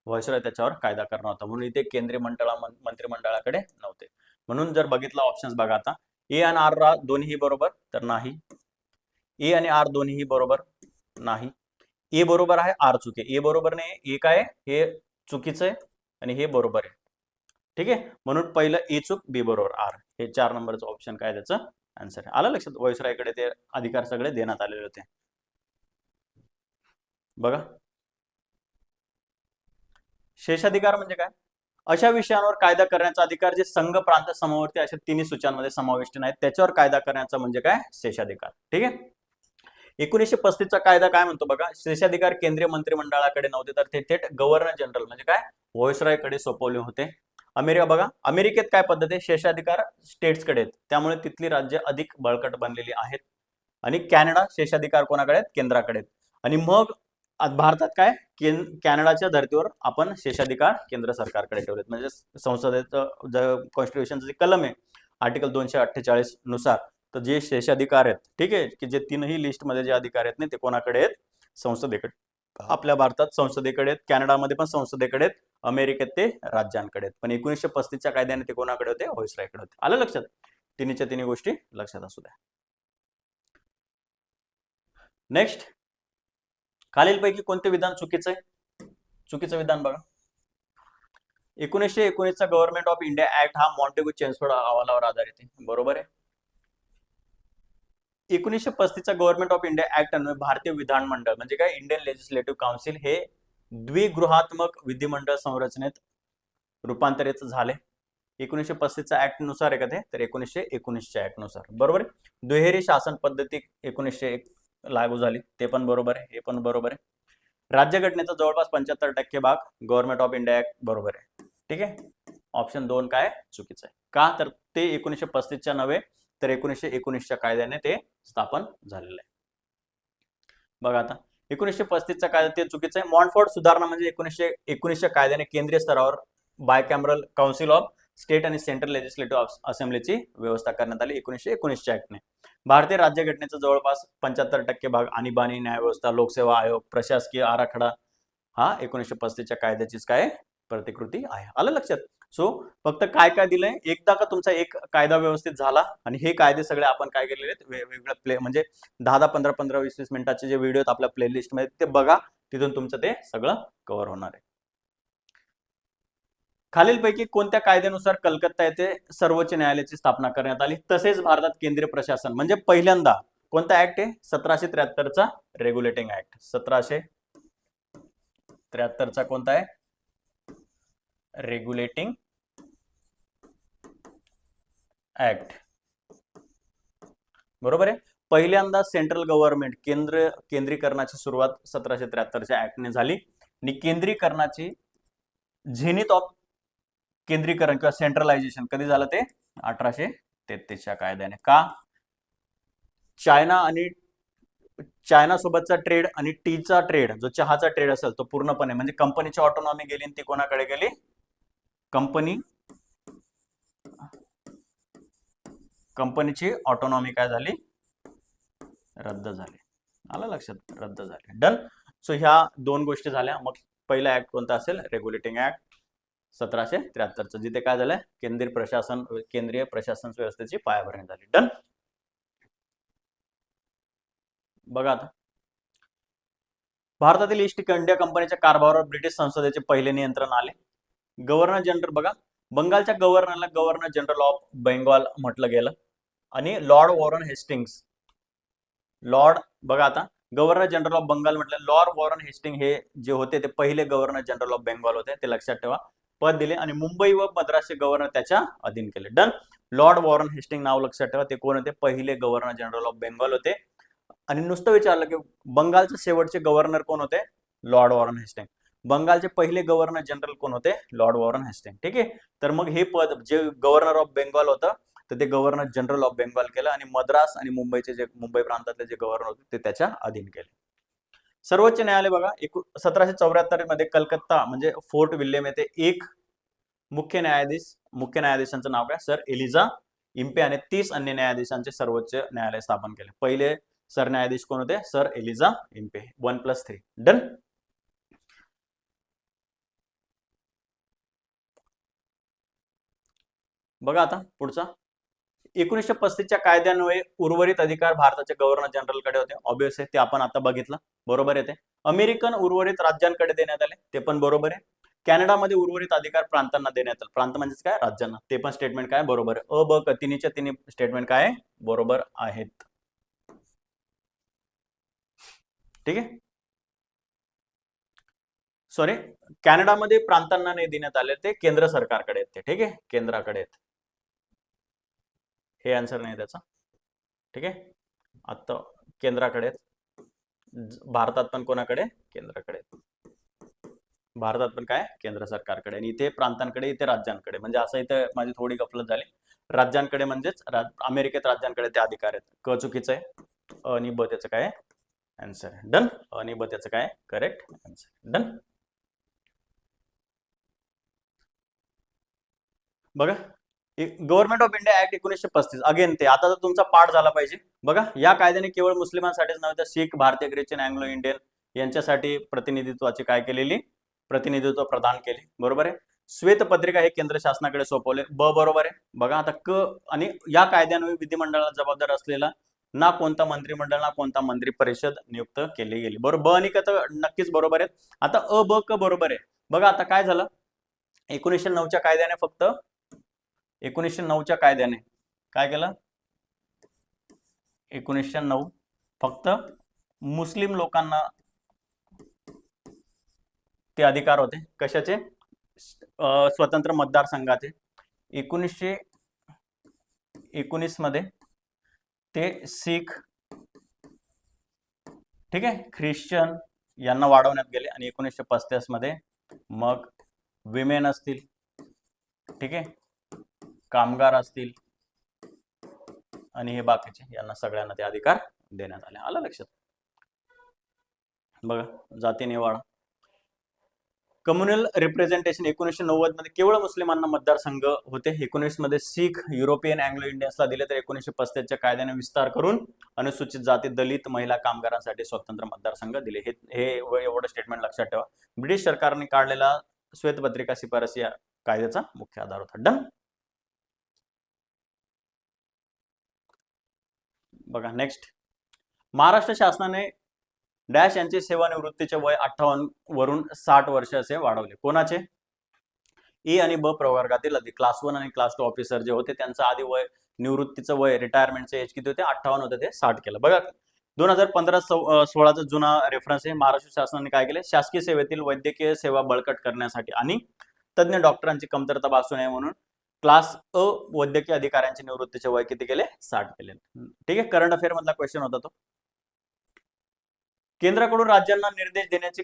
व्हाईसरॉय त्याच्यावर कायदा करणार होता, म्हणून इथे केंद्रीय मंत्रिमंडळाकडे नव्हते. म्हणून जर बघितलं ऑप्शन्स बघा आता, ए आणि आर दोन्ही बरोबर तर नाही, ए आणि आर दोन्ही बरोबर नाही, ए बरोबर आहे, आर चुके, ए बरोबर नाही, ए काय हे चुकीचं आहे आणि हे बरोबर आहे. ठीक आहे, म्हणून पहिलं ए चूक, बी बरोबर, आर, हे 4 नंबरचं ऑप्शन काय त्याचं आन्सर आहे. आलं लक्षात, व्हाईसरॉयकडे ते अधिकार सगळे देण्यात आलेले होते. बघा, शेषाधिकार म्हणजे काय, अशा विषयांवर कायदा करण्याचा अधिकार जे संघ, प्रांत, समवर्ती अशा 3 सूच्यांमध्ये समाविष्ट नाहीत त्याच्यावर कायदा करण्याचा म्हणजे काय, शेषाधिकार. ठीक आहे, 1935 चा कायदा काय म्हणतो बघा, शेषाधिकार केंद्रीय मंत्रिमंडळाकडे नव्हते तर ते थेट गव्हर्नर जनरल म्हणजे काय, व्हाईसरॉयकडे सोपवले होते. अमेरिका बघा, अमेरिकेत काय पद्धत आहे, शेषाधिकार स्टेट्सकडे आहेत त्यामुळे तिथली राज्य अधिक बळकट बनलेली आहेत. आणि कॅनडा शेषाधिकार कोणाकडे आहेत, केंद्राकडे आहेत. आणि मग भारतात काय, कॅनडाच्या धर्तीवर आपण शेषाधिकार केंद्र सरकारकडे ठेवलेत. म्हणजे संसदेचं कॉन्स्टिट्यूशनचं जे कलम आहे आर्टिकल 248 नुसार, तर जे शेषाधिकार आहेत, ठीक आहे, की जे 3ही लिस्टमध्ये जे अधिकार आहेत ना ते कोणाकडे आहेत, संसदेकडे. आपल्या भारतात संसदेकडे आहेत, कॅनडामध्ये पण संसदेकडे आहेत, अमेरिकेत ते राज्यांकडे आहेत. पण 1935च्या कायद्याने ते कोणाकडे होते, व्हाईसरॉयकडे होते. आलं लक्षात, तिन्हीच्या तिन्ही गोष्टी लक्षात असू द्या. नेक्स्ट, खालीलपैकी कोणते विधान चुकीचं आहे, चुकीचं विधान बघा, 1919चा गव्हर्नमेंट ऑफ इंडिया ऍक्ट हा मॉन्टेग्यू चेम्सफोर्ड अहवालावर आधारित आहे, बरोबर आहे. 1935चा गव्हर्नमेंट ऑफ इंडिया ऍक्ट अन्वये भारतीय विधानमंडळ म्हणजे काय, इंडियन लेजिस्लेटिव्ह काउन्सिल हे द्विगृहात्मक विधिमंडळ संरचनेत रूपांतरित झाले. 1935चा ऍक्ट नुसार आहे का ते, तर 1919च्या ऍक्ट नुसार, बरोबर आहे. दुहेरी शासन पद्धती 1901 लागू झाली, ते पण बरोबर आहे, हे पण बरोबर आहे. राज्यघटनेचा जवळपास 75% भाग गव्हर्नमेंट ऑफ इंडिया ऍक्ट बरोबर आहे. ठीक आहे, ऑप्शन 2 काय चुकीचं आहे, का तर ते 1935च्या नव्हे तर 1919च्या कायद्याने ते स्थापन झालेलं आहे. बघा आता 1935चा कायदा ते चुकीचं आहे. मॉन्टफोर्ड सुधारणा म्हणजे 1919च्या कायद्याने केंद्रीय स्तरावर बायकॅमरल काउन्सिल ऑफ स्टेट आणि सेंट्रल लेजिस्लेटिव्ह असेंब्लीची व्यवस्था करण्यात आली 1919च्या ऍक्टने. भारतीय राज्यघटनेचा जवळपास 75% भाग आणीबाणी, न्यायव्यवस्था, लोकसेवा आयोग, प्रशासकीय आराखडा हा 1935च्या कायद्याचीच काय प्रतिकृती आहे. आलं लक्षात. सो फक्त काय काय दिलंय, एकदा का तुमचा एक कायदा व्यवस्थित झाला आणि हे कायदे सगळे आपण काय केलेले आहेत, वेगवेगळ्या प्ले म्हणजे 10-10, 15-15, 20-20 मिनिटाचे जे व्हिडिओ आहेत आपल्या प्लेलिस्ट मध्ये ते बघा, तिथून तुमचं ते सगळं कव्हर होणार आहे. खालीलपैकी कोणत्या कायद्यानुसार कलकत्ता येथे सर्वोच्च न्यायालयाची स्थापना करण्यात आली. तसेच भारतात केंद्रीय प्रशासन म्हणजे पहिल्यांदा कोणता ऍक्ट आहे, 1773चा रेग्युलेटिंग ऍक्ट. 1773चा कोणता आहे, रेग्युलेटिंग ऍक्ट, बरोबर आहे. पहिल्यांदा सेंट्रल गव्हर्नमेंट केंद्रीकरणाची सुरुवात 1773च्या ऍक्टने झाली आणि केंद्रीकरणाची झेनिथ ऑफ केंद्रीकरण किंवा सेंट्रलायझेशन कधी झालं, ते 1833च्या कायद्याने. का, चायना सोबतचा ट्रेड आणि टीचा ट्रेड, जो चहाचा ट्रेड असेल तो पूर्णपणे म्हणजे कंपनीची ऑटोनॉमी गेली आणि ती कोणाकडे गेली, कंपनीची ऑटोनॉमी काय झाली, रद्द झाली. आलं लक्षात, रद्द झाली. डन. सो ह्या 2 गोष्टी झाल्या. मग पहिला ऍक्ट कोणता असेल, रेग्युलेटिंग ऍक्ट 1773चं, जिथे काय झालं, केंद्रीय प्रशासन व्यवस्थेची पायाभरणी झाली. डन. बघा आता, भारतातील ईस्ट इंडिया कंपनीच्या कारभारावर ब्रिटिश संसदेचे पहिले नियंत्रण आले. गव्हर्नर जनरल बघा, बंगालच्या गव्हर्नरला गव्हर्नर जनरल ऑफ बेंगॉल म्हटलं गेलं आणि लॉर्ड वॉरन हेस्टिंग्स, बघा आता, गव्हर्नर जनरल ऑफ बंगाल म्हटलं, लॉर्ड वॉरन हेस्टिंग हे जे होते ते पहिले गव्हर्नर जनरल ऑफ बेंगॉल होते, ते लक्षात ठेवा. पद दिले आणि मुंबई व मद्रासचे गव्हर्नर त्याच्या अधीन केले. डन. लॉर्ड वॉरन हेस्टिंग नाव लक्षात ठेवा, ते कोण होते? पहिले गव्हर्नर जनरल ऑफ बेंगॉल होते. आणि नुसतं विचारलं की बंगालचे शेवटचे गव्हर्नर कोण होते? Lord Warren Hasting. बंगालचे पहिले गव्हर्नर जनरल कोण होते? Lord Warren Hasting. ठीक आहे. तर मग हे पद जे गव्हर्नर ऑफ बेंगॉल होतं तर ते गव्हर्नर जनरल ऑफ बेंगॉल केलं आणि मद्रास आणि मुंबईचे जे मुंबई प्रांतातले जे गव्हर्नर होते ते त्याच्या अधीन केले. सर्वोच्च न्यायालय बघा 1774 मध्ये कलकत्ता म्हणजे फोर्ट विल्यम येथे एक मुख्य न्यायाधीशांचं नाव काय? सर एलिझा इम्पे आणि 30 अन्य न्यायाधीशांचे सर्वोच्च न्यायालय स्थापन केले. पहिले सरन्यायाधीश कोण होते? Sir Eliza Impey. 1+3. डन. बघा आता पुढचा 1935च्या कायद्यान्वये उर्वरित अधिकार भारताचे गव्हर्नर जनरलकडे होते. ऑब्वियस आहे, ते आपण आता बघितलं. बरोबर आहे ते. अमेरिकन उर्वरित राज्यांकडे देण्यात आले, ते पण बरोबर आहे. कॅनडामध्ये उर्वरित अधिकार प्रांतांना देण्यात आले. प्रांत म्हणजेच काय? राज्यांना. ते पण स्टेटमेंट काय? बरोबर आहे. ब क तिन्हीच्या तिन्ही स्टेटमेंट काय बरोबर आहेत. ठीक आहे. सॉरी, कॅनडामध्ये प्रांतांना नाही देण्यात आले, ते केंद्र सरकारकडे आहेत ते. ठीक आहे, केंद्राकडे आहेत. हे आन्सर नाही त्याचा. ठीक आहे. आता केंद्राकडे आहेत. भारतात पण कोणाकडे? केंद्राकडे. भारतात पण काय? केंद्र सरकारकडे. आणि इथे प्रांतांकडे, इथे राज्यांकडे. म्हणजे असं इथे माझी थोडी गफलत झाली. राज्यांकडे म्हणजेच अमेरिकेत राज्यांकडे ते अधिकार आहेत. क चुकीचं आहे. अ आणि ब त्याचं काय आन्सर? डन. अ आणि ब त्याचं काय करेक्ट आन्सर? डन. बघा government of India act 1935. Again ते आता तर तुमचा पाठ झाला पाहिजे. बघा या कायद्याने केवळ मुस्लिमांसाठीच नव्हे तर शीख, भारतीय, ख्रिश्चन, अँग्लो इंडियन यांच्यासाठी प्रतिनिधित्वाची काय केलेली? प्रतिनिधित्व प्रदान केले. बरोबर आहे. श्वेतपत्रिका हे केंद्र शासनाकडे सोपवले. ब बरोबर आहे. बघा आता क आणि या कायद्यान्वये विधिमंडळाला जबाबदार असलेला ना कोणता मंत्रिमंडळ ना कोणता मंत्री परिषद नियुक्त केली गेली. बरोबर. ब आणि क तर नक्कीच बरोबर आहेत. आता अ ब क बरोबर आहे. बघा आता काय झालं? 1909च्या कायद्याने फक्त 1909च्या कायद्याने काय केलं? 1909 फक्त मुस्लिम लोकांना ते अधिकार होते. कशाचे? स्वतंत्र मतदारसंघाचे. 1919 मध्ये ते शीख, ठीक आहे, ख्रिश्चन यांना वाढवण्यात गेले आणि 1935 मध्ये मग विमेन असतील, ठीक आहे, कामगार असतील आणि हे बाकीचे यांना सगळ्यांना ते अधिकार देण्यात आले. आलं लक्षात? बघा जाती निवाडा. कम्युनल रिप्रेझेंटेशन 1990 मध्ये केवळ मुस्लिमांना मतदारसंघ होते. 19 मध्ये शीख, युरोपियन, अँग्लो इंडियन्सला दिले. तर 1935च्या कायद्याने विस्तार करून अनुसूचित जाती, दलित, महिला, कामगारांसाठी स्वतंत्र मतदारसंघ दिले. हे एवढं स्टेटमेंट लक्षात ठेवा. ब्रिटिश सरकारने काढलेला श्वेतपत्रिका शिफारस या कायद्याचा मुख्य आधार होता. डन. बघा नेक्स्ट, महाराष्ट्र शासनाने डॅश यांचे सेवानिवृत्तीचे वय 58 वरून 60 वर्ष असे वाढवले. कोणाचे? ए आणि ब प्रवर्गातील क्लास 1 आणि क्लास 2 ऑफिसर जे होते त्यांचं आधी वय, निवृत्तीचं वय, रिटायरमेंटचं एज किती होते? 58 होते, ते 60 केलं. बघा 2015-16चा जुना रेफरन्स आहे. महाराष्ट्र शासनाने काय केले? शासकीय सेवेतील वैद्यकीय सेवा बळकट करण्यासाठी आणि तज्ञ डॉक्टरांची कमतरता भासू नये म्हणून क्लास अ वैद्यकीय अधिकाऱ्यांचे निवृत्तीचे वय किती केले? 60 केले. ठीक आहे. करंट अफेअर मधला क्वेश्चन होता तो. केंद्राकडून राज्यांना निर्देश देण्याची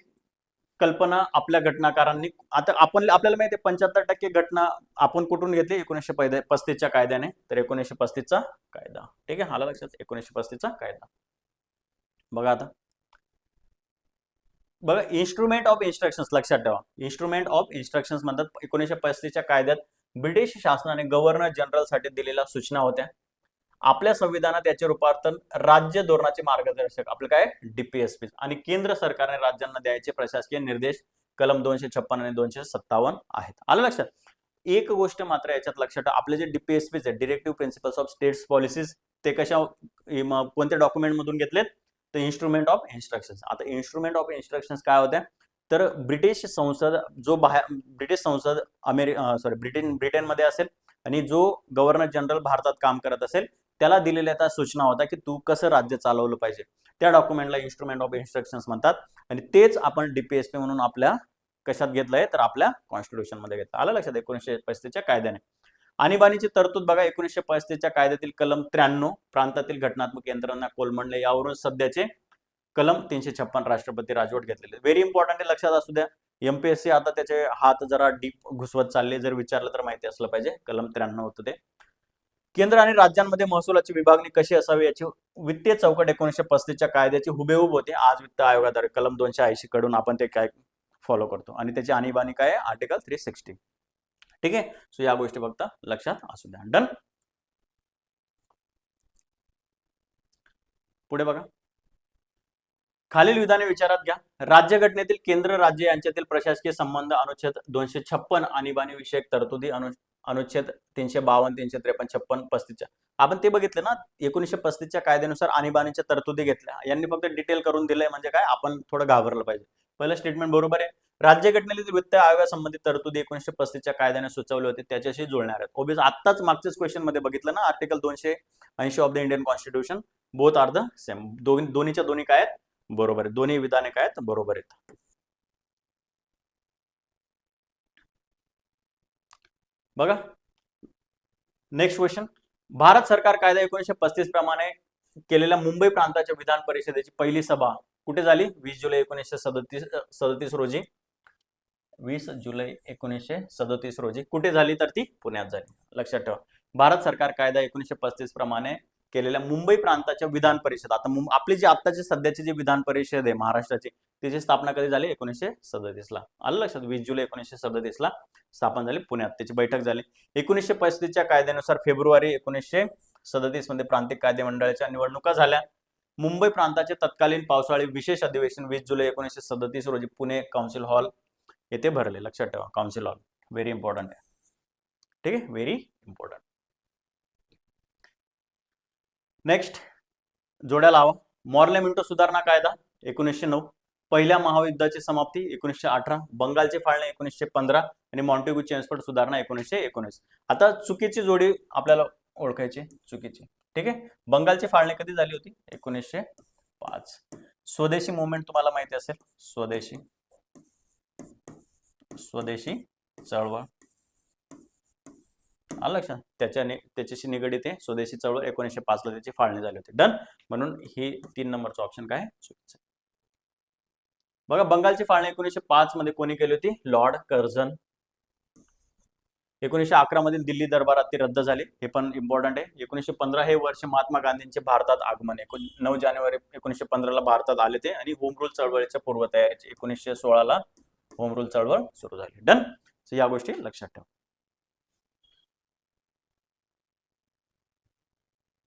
कल्पना आपल्या घटनाकारांनी, आता आपल्याला माहिती आहे 75% घटना आपण कुठून घेतली? 1935च्या कायद्याने. तर 1935चा कायदा. ठीक आहे, आला लक्षात? 1935चा कायदा. बघा आता, बघा इन्स्ट्रुमेंट ऑफ इन्स्ट्रक्शन्स लक्षात ठेवा. इन्स्ट्रुमेंट ऑफ इन्स्ट्रक्शन्स म्हणतात 1935च्या कायद्यात ब्रिटिश शासनाने गव्हर्नर जनरलसाठी दिलेल्या सूचना होत्या. आपल्या संविधानात याचे रूपांतरण राज्य धोरणाचे मार्गदर्शक आपलं काय? डीपीएसपी आणि केंद्र सरकारने राज्यांना द्यायचे प्रशासकीय निर्देश कलम 256 आणि 257 आहेत. आलं लक्षात? एक गोष्ट मात्र याच्यात लक्षात ठेवा, आपले जे डीपीएसपी आहेत, directive principles of states policies, ते कशा कोणत्या डॉक्युमेंट मधून घेतलेत? तर इन्स्ट्रुमेंट ऑफ इन्स्ट्रक्शन्स. आता इन्स्ट्रुमेंट ऑफ इन्स्ट्रक्शन्स काय होत्या? तर ब्रिटिश संसद जो ब्रिटिश संसद ब्रिटनमध्ये असेल आणि जो गव्हर्नर जनरल भारतात काम करत असेल त्याला दिलेल्या त्या सूचना होत्या की तू कसं राज्य चालवलं पाहिजे. त्या डॉक्युमेंटला इन्स्ट्रुमेंट ऑफ इन्स्ट्रक्शन्स म्हणतात आणि तेच आपण डीपीएसपी म्हणून आपल्या कशात घेतलंय तर आपल्या कॉन्स्टिट्यूशन मध्ये घेतलं. आलं लक्षात? 1935च्या कायद्याने. आणीबाणीची तरतूद बघा 1935च्या कायद्यातील कलम 93 प्रांतातील घटनात्मक यंत्रणा कोलमडले यावरून सध्याचे कलम 356 राष्ट्रपती राजवट घेतलेले. व्हेरी इम्पॉर्टंट आहे, लक्षात असू द्या. एमपीएससी आता त्याचे हात जरा डीप घुसवत चालले, जर विचारलं तर माहिती असलं पाहिजे. कलम 93 होतं ते. केंद्र आणि राज्यांमध्ये महसुलाची विभागणी कशी असावी याची वित्तीय चौकट 1935च्या कायद्याची हुबेहूब होते. आज वित्त आयोगाद्वारे कलम 280 कडून आपण ते काय फॉलो करतो. आणि त्याची आणीबाणी काय आहे? आर्टिकल 360. ठीक आहे. सो या गोष्टी फक्त लक्षात असू द्या. डन. पुढे बघा, खालील विधाने विचारात घ्या. राज्यघटनेतील केंद्र राज्य यांच्यातील प्रशासकीय संबंध अनुच्छेद 256 आणीबाणी विषयक तरतुदी अनुच्छेद 352, 353, 56, 35 आपण ते बघितले ना. 1935च्या कायद्यानुसार आणीबाणीच्या तरतुदी घेतल्या. यांनी फक्त डिटेल करून दिलंय, म्हणजे काय आपण थोडं घाबरलं पाहिजे. पहिलं स्टेटमेंट बरोबर आहे. राज्यघटनेतील वित्त आयोगासंबंधित तरतुदी 1935च्या कायद्याने सुचवले होते त्याच्याशी जुळणार आहेत. ओबीस आत्ताच मागच्याच क्वेश्चन मध्ये बघितलं ना, article 280 of the Indian constitution both are the same. दोन्हीच्या दोन्ही काय आहेत? बरोबर आहे. दोन्ही विधाने काय आहेत? बरोबर आहेत. बघा नेक्स्ट क्वेश्चन. भारत सरकार कायदा 1935 प्रमाणे केलेल्या मुंबई प्रांताच्या विधान परिषदेची पहिली सभा कुठे झाली? 20 जुलै 1937 रोजी. 20 जुलै 1937 रोजी कुठे झाली? तर ती पुण्यात झाली. लक्षात ठेवा. भारत सरकार कायदा 1935 प्रमाणे केलेल्या मुंबई प्रांताच्या विधान परिषद, आता आपली जी आत्ताची सध्याची जी विधान परिषद आहे महाराष्ट्राची, त्याची स्थापना कधी झाली? 1937 ला. आलं लक्षात? 20 जुलै 1937 ला स्थापन झाली पुण्यात, त्याची बैठक झाली. 1935च्या कायद्यानुसार फेब्रुवारी 1937 मध्ये प्रांतिक कायदे मंडळाच्या निवडणुका झाल्या. मुंबई प्रांताचे तत्कालीन पावसाळी विशेष अधिवेशन 20 जुलै 1937 रोजी पुणे काउन्सिल हॉल येथे भरले. लक्षात ठेवा, काउन्सिल हॉल व्हेरी इम्पॉर्टंट आहे. ठीक आहे, व्हेरी इम्पॉर्टंट. नेक्स्ट जोड्या लावा. मॉर्लेमिंटो सुधारणा कायदा 1909, पहिल्या महायुद्धाची समाप्ती 1918, बंगालची फाळणी 1915 आणि मॉन्टेग्यू चेम्सफोर्ड सुधारणा 1919. आता चुकीची जोडी आपल्याला ओळखायची, चुकीची. ठीक आहे. बंगालची फाळणी कधी झाली होती? 1905. स्वदेशी मुवमेंट तुम्हाला माहिती असेल, स्वदेशी चळवळ. आलं लक्षात? त्याच्याशी निगडीत आहे स्वदेशी चळवळ. 1905 ला त्याची फाळणी झाली होती. डन. म्हणून ही 3 नंबरचा ऑप्शन काय? चुकीचं. बघा बंगालची फाळणी 1905 मध्ये कोणी केली होती? Lord Curzon. 1911 मधील दिल्ली दरबारात ती रद्द झाली, हे पण इम्पॉर्टंट आहे. 1915 हे वर्ष महात्मा गांधींचे भारतात आगमन आहे. 9 जानेवारी 1915 ला भारतात आले ते आणि होम रूल चळवळीच्या पूर्वतयारीची 1916 ला होम रूल चळवळ सुरू झाली. डन. सो या गोष्टी लक्षात ठेवा.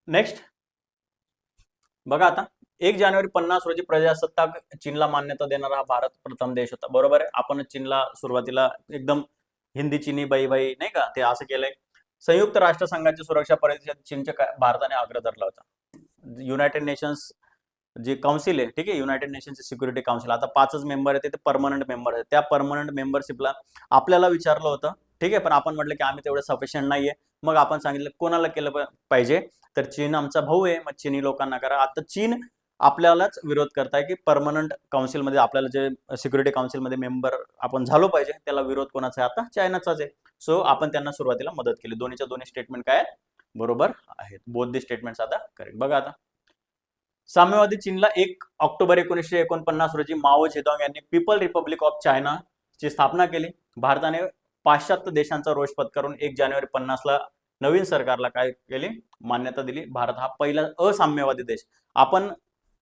नेक्स्ट बघा आता 1 जानेवारी 50 रोजी प्रजासत्ताक चीनला मान्यता देणारा हा भारत प्रथम देश होता. बरोबर आहे. आपण चीनला सुरुवातीला एकदम हिंदी चीनी बाई बाई नाही का ते असं केलंय. संयुक्त राष्ट्रसंघाची सुरक्षा परिषद चीनच्या भारताने आग्रह धरला होता. युनायटेड नेशन्स जे काउन्सिल आहे, ठीक आहे, युनायटेड नेशन्सचे सिक्युरिटी काउन्सिल, आता 5च मेंबर आहेत ते परमनंट मेंबर आहेत. त्या परमनंट मेंबरशिपला आपल्याला विचारलं होतं, ठीक आहे, पण आपण म्हटलं की आम्ही तेवढे सफिशियंट नाहीये. मग आपण सांगितलं कोणाला केलं पाहिजे, तर चीन आमचा भाऊ आहे, मग चीनी लोकांना करा. आता चीन आपल्यालाच विरोध करताय की परमनंट काउन्सिलमध्ये आपल्याला जे सिक्युरिटी काउन्सिलमध्ये मेंबर आपण झालो पाहिजे, त्याला विरोध कोणाचा आहे? आता चायनाचाच आहे. सो आपण त्यांना सुरुवातीला मदत केली. दोन्हीच्या दोन्ही स्टेटमेंट काय आहेत? बरोबर आहेत. बोथ दी स्टेटमेंट्स आता करेक्ट. बघा आता साम्यवादी चीनला 1 ऑक्टोबर 1949 रोजी माओ झेडॉंग यांनी पीपल रिपब्लिक ऑफ चायना ची स्थापना केली. भारताने पाश्चात्य देशांचा रोष पत्करून 1 जानेवारी 50 ला नवीन सरकारला काय केली? मान्यता दिली. भारत हा पहिला असाम्यवादी देश. आपण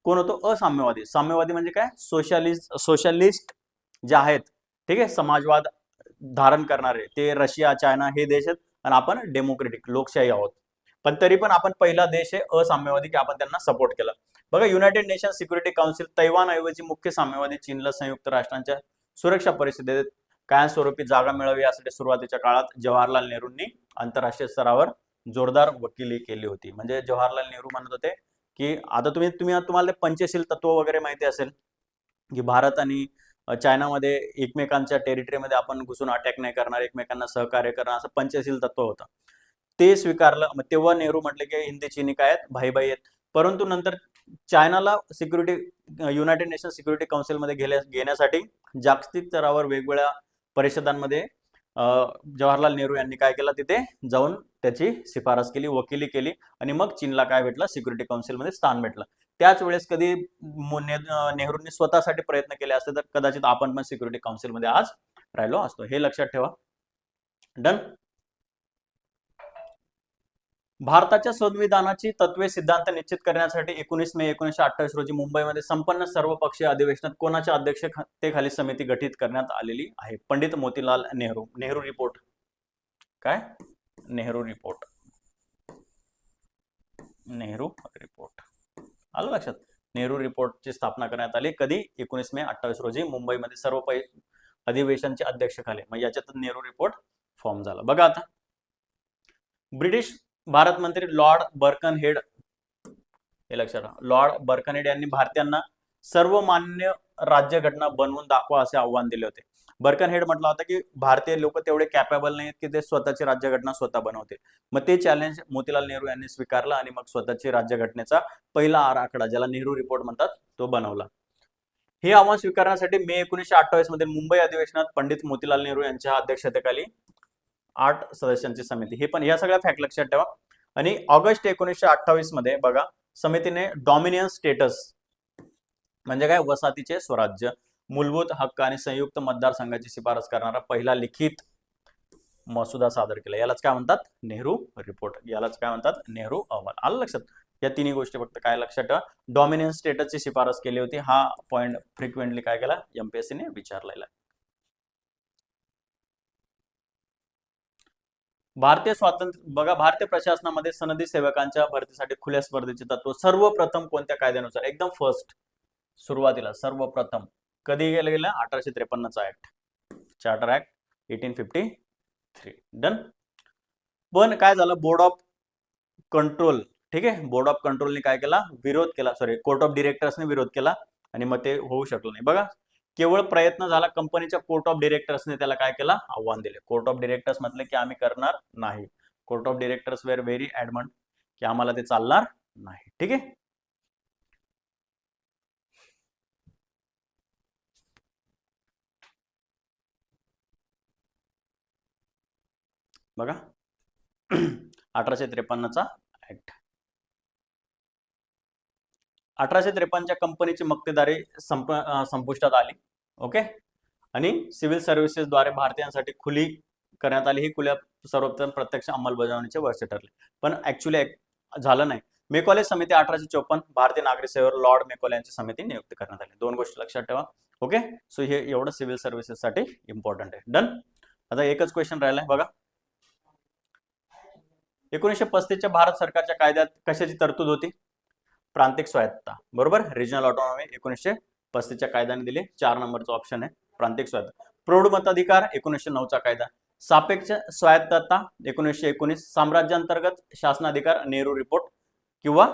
कोण होतो? असाम्यवादी. साम्यवादी म्हणजे काय? सोशलिस्ट जे आहेत, ठीक आहे, समाजवाद धारण करणारे, ते रशिया चायना हे देश आहेत आणि आपण डेमोक्रेटिक लोकशाही आहोत. पण तरी पण आपण पहिला देश आहे असाम्यवादी की आपण त्यांना सपोर्ट केला. बघा United nation security council Taiwan ऐवजी मुख्य साम्यवादी चीनला संयुक्त राष्ट्रांच्या सुरक्षा परिषदेत कायमस्वरूपी जागा मिळावी यासाठी सुरुवातीच्या काळात जवाहरलाल नेहरूंनी आंतरराष्ट्रीय स्तरावर जोरदार वकिली केली होती. म्हणजे जवाहरलाल नेहरू म्हणत होते की आता तुम्हाला ते पंचशील तत्व वगैरे माहिती असेल की भारत आणि चायनामध्ये एकमेकांच्या टेरिटरीमध्ये आपण घुसून अटॅक नाही करणार, एकमेकांना सहकार्य करणार, असं पंचशील तत्व होतं. ते स्वीकारलं. मग तेव्हा नेहरू म्हटले की हिंदी चीनी काय आहेत? भाई भाई आहेत. परंतु नंतर चायनाला युनायटेड नेशन सिक्युरिटी काउन्सिलमध्ये घेण्यासाठी जागतिक स्तरावर वेगवेगळ्या परिषदांमध्ये जवाहरलाल नेहरू यांनी काय केलं, तिथे जाऊन त्याची शिफारस केली, वकिली केली आणि मग चीनला काय भेटलं, सिक्युरिटी काउन्सिलमध्ये स्थान भेटलं. त्याच वेळेस कधी नेहरूंनी स्वतःसाठी प्रयत्न केले असते तर कदाचित आपण पण सिक्युरिटी काउन्सिलमध्ये आज राहिलो असतो. हे लक्षात ठेवा. डन. भारताच्या संविधानाची तत्वे सिद्धांत निश्चित करण्यासाठी 19 मे 1928 रोजी मुंबईमध्ये संपन्न सर्वपक्षीय अधिवेशनात कोणाच्या अध्यक्षतेखाली समिती गठीत करण्यात आलेली आहे? पंडित मोतीलाल नेहरू. नेहरू रिपोर्ट. काय? नेहरू रिपोर्ट. नेहरू रिपोर्ट. आलं लक्षात? नेहरू रिपोर्टची स्थापना करण्यात आली कधी? 19 मे 28 रोजी मुंबईमध्ये सर्व अधिवेशनचे अध्यक्षखाली. मग याच्यातून नेहरू रिपोर्ट फॉर्म झाला. बघा आता, ब्रिटिश भारत मंत्री लॉर्ड बर्कनहेड, हे लक्षात, लॉर्ड बर्कनहेड यांनी भारतीयांना सर्वमान्य राज्यघटना बनवून दाखवा असे आव्हान दिले होते. बर्कनहेड म्हटलं होतं की भारतीय लोक तेवढे कॅपेबल नाहीत की ते स्वतःची राज्यघटना स्वतः बनवतील. मग ते चॅलेंज मोतीलाल नेहरू यांनी स्वीकारलं आणि मग स्वतःची राज्यघटनेचा पहिला आराखडा, ज्याला नेहरू रिपोर्ट म्हणतात, तो बनवला. हे आव्हान स्वीकारण्यासाठी मे 1928 मध्ये मुंबई अधिवेशनात पंडित मोतीलाल नेहरू यांच्या अध्यक्षतेखाली 8 सदस्यांची समिती, हे पण या सगळ्या फॅक्ट लक्षात ठेवा. आणि ऑगस्ट 1928 मध्ये बघा, समितीने डॉमिनियन स्टेटस म्हणजे काय, वसाहतीचे स्वराज्य, मूलभूत हक्क आणि संयुक्त मतदारसंघाची शिफारस करणारा पहिला लिखित मसुदा सादर केला. यालाच काय म्हणतात? नेहरू रिपोर्ट. यालाच काय म्हणतात? नेहरू अहवाल. आलं लक्षात? या तिन्ही गोष्टी फक्त काय लक्षात ठेवा, डॉमिनियन स्टेटसची शिफारस केली होती. हा पॉइंट फ्रिक्वेंटली काय केला, एमपीएससी ने विचारलेला. भारतीय स्वातंत्र्य बघा, भारतीय प्रशासनामध्ये सनदी सेवकांच्या भरतीसाठी खुल्या स्पर्धेचे तत्व सर्वप्रथम कोणत्या कायद्यानुसार? एकदम फर्स्ट, सुरुवातीला सर्वप्रथम कधी गेलं? 1853 चा ऍक्ट, चार्टर ऍक्ट 1853. डन. पण काय झालं, बोर्ड ऑफ कंट्रोल, ठीक आहे, बोर्ड ऑफ कंट्रोलने काय केला, विरोध केला, सॉरी कोर्ट ऑफ डिरेक्टर्सने विरोध केला आणि मग ते होऊ शकलं नाही. बघा, केवळ प्रयत्न झाला, कंपनीच्या कोर्ट ऑफ डिरेक्टर्सने त्याला काय केलं, आव्हान दिले. कोर्ट ऑफ डिरेक्टर्स म्हटले की आम्ही करणार नाही. Court of directors were very adamant की आम्हाला ते चालणार नाही. ठीक आहे. बघा 1853 चा ऍक्ट. 1853च्या कंपनीची मक्तेदारी संपुष्टात आली. ओके. आणि सिव्हिल सर्व्हिसेसद्वारे भारतीयांसाठी खुली करण्यात आली. ही खुल्या सर्वप्रथम प्रत्यक्ष अंमलबजावणीचे वर्ष ठरले, पण ऍक्च्युअली झालं नाही. मेकॉले समिती 1854, भारतीय नागरिक सेवेवर लॉर्ड मेकॉले यांची समिती नियुक्त करण्यात आली. दोन गोष्टी लक्षात ठेवा. ओके. सो हे एवढं सिव्हिल सर्व्हिसेस साठी इम्पॉर्टंट आहे. डन. आता एकच क्वेश्चन राहिलाय बघा, 1935च्या भारत सरकारच्या कायद्यात कशाची तरतूद होती? प्रांतिक स्वायत्तता. बरोबर, रिजनल ऑटोनॉमी 1935च्या कायद्याने दिली. 4 नंबरचा ऑप्शन आहे प्रांतिक स्वायत्तता. प्रौढ मताधिकार 1909 चा कायदा. सापेक्ष स्वायत्तता 1919. साम्राज्यांतर्गत शासनाधिकार नेहरू रिपोर्ट किंवा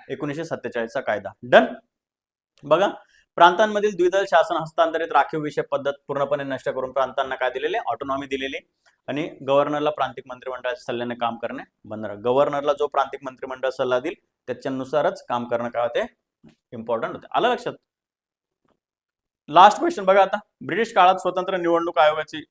1947 चा कायदा. डन. बघा, प्रांतांमधील द्विदल शासन हस्तांतरित राखीव विषय पद्धत पूर्णपणे नष्ट करून प्रांतांना काय दिलेले, ऑटोनॉमी दिलेली. आणि गव्हर्नरला प्रांतिक मंत्रिमंडळाच्या सल्ल्याने काम करणे बंद. गव्हर्नरला जो प्रांतिक मंत्रिमंडळ सल्ला देईल त्याच्यानुसारच काम करणं काय होते, इम्पॉर्टंट होते. आलं लक्षात? लास्ट क्वेश्चन बघा आता, ब्रिटिश काळात स्वतंत्र निवडणूक आयोगाची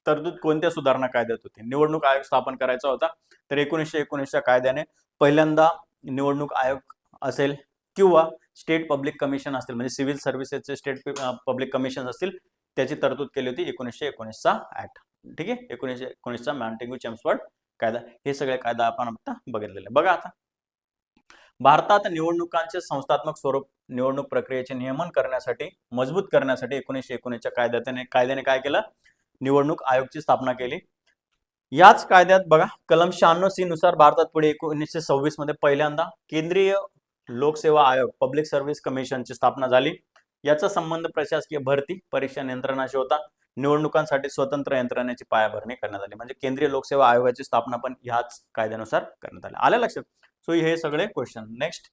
तरतूद कोणत्या सुधारणा कायद्यात होती? निवडणूक आयोग स्थापन करायचा होता, तर 1919च्या कायद्याने पहिल्यांदा निवडणूक आयोग असेल किंवा स्टेट पब्लिक कमिशन असतील, म्हणजे सिव्हिल सर्व्हिसेसचे स्टेट पब्लिक कमिशन असतील, त्याची तरतूद केली होती 1919चा ऍक्ट. ठीक आहे, 1919चा मॉन्टेग्यू-चेम्सफोर्ड कायदा. हे सगळे कायदा आपण आता बघितलेले. बघा आता, भारतात निवडणुकांचे संस्थात्मक स्वरूप निवडणूक प्रक्रियेचे नियमन करण्यासाठी, मजबूत करण्यासाठी 1919च्या कायद्याने काय केलं, निवडणूक आयोगची स्थापना केली. याच कायद्यात बघा, कलम 96C नुसार भारतात पुढे 1926 मध्ये पहिल्यांदा केंद्रीय लोकसेवा आयोग, पब्लिक सर्व्हिस कमिशनची स्थापना झाली. याचा संबंध प्रशासकीय भरती, परीक्षा नियंत्रणाशी होता. निवडणुकांसाठी स्वतंत्र यंत्रणेची पायाभरणी करण्यात आली. म्हणजे केंद्रीय लोकसेवा आयोगाची स्थापना पण ह्याच कायद्यानुसार करण्यात आली. आलं लक्षात? सो हे सगळे क्वेश्चन. नेक्स्ट.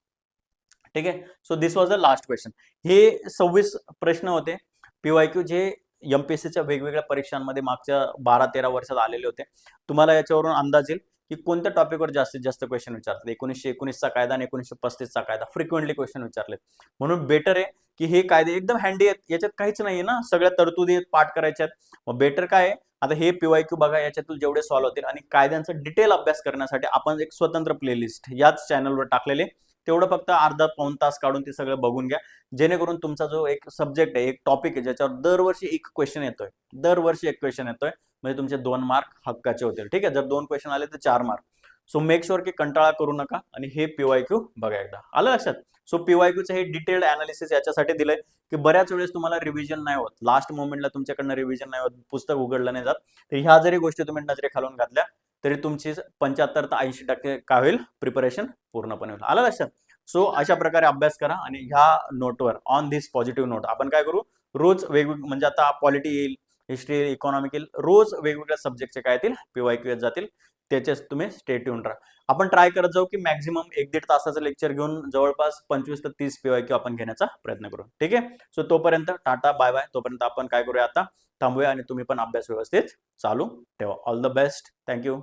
ठीक आहे. So this was the last question. हे 26 प्रश्न होते PYQ, जे एमपीएससीच्या वेगवेगळ्या परीक्षांमध्ये मागच्या 12-13 वर्षात आलेले होते. तुम्हाला याच्यावरून अंदाज येईल की कोणत्या टॉपिकवर जास्तीत जास्त क्वेश्चन विचारतात. 1919चा कायदा आणि 1935चा कायदा फ्रिक्वेंटली क्वेश्चन विचारलेत. म्हणून बेटर आहे की हे कायदे एकदम हँडी आहेत, याच्यात काहीच नाहीये ना, सगळ्या तरतुदी पाठ करायच्यात. मग बेटर काय आहे, आता हे PYQ बघा, याच्यातून जेवढे सॉल्व्ह होतील आणि कायद्यांचा डिटेल अभ्यास करण्यासाठी आपण एक स्वतंत्र प्लेलिस्ट याच चॅनलवर टाकलेले, तेवढं फक्त अर्धा पाऊण तास काढून ते सगळं बघून घ्या, जेणेकरून तुमचा जो एक सब्जेक्ट आहे, एक टॉपिक आहे, ज्याच्यावर दरवर्षी एक क्वेश्चन येतोय, दरवर्षी एक क्वेश्चन येतोय, म्हणजे तुमचे 2 मार्क हक्काचे होतील. ठीक आहे, जर 2 क्वेश्चन आले तर 4 मार्क. सो मेक शुअर की कंटाळा करू नका आणि हे PYQ बघा एकदा. आलं लक्षात? सो PYQचं हे डिटेल्ड अनालिसिस याच्यासाठी दिलंय की बऱ्याच वेळेस तुम्हाला रिव्हिजन नाही होत, लास्ट मोमेंटला तुमच्याकडनं रिव्हिजन नाही होत, पुस्तक उघडलं नाही जात. तर ह्या जरी गोष्टी तुम्ही नजरेखालून घातल्या तरी तुमची 75 ते 80% काय होईल, प्रिपरेशन पूर्णपणे होईल. आलं लक्षात? सो अशा प्रकारे अभ्यास करा आणि ह्या नोटवर, ऑन दिस पॉझिटिव्ह नोट, आपण काय करू, रोज वेगवेगळं, म्हणजे आता पॉलिटी येईल, हिस्ट्री, इकॉनॉमिक येईल, रोज वेगवेगळ्या सब्जेक्टचे काय येतील, PYQ येत जातील. त्याचेच तुम्ही स्टे ट्यून राहा. आपण ट्राय करत जाऊ की मॅक्झिमम 1-1.5 तासाचं लेक्चर घेऊन जवळपास 25 ते 30 PYQ आपण घेण्याचा प्रयत्न करू. ठीक आहे? सो तोपर्यंत टाटा बाय बाय. तोपर्यंत आपण काय करूया, आता थांबूया आणि तुम्ही पण अभ्यास व्यवस्थित चालू ठेवा. All the best. थँक्यू.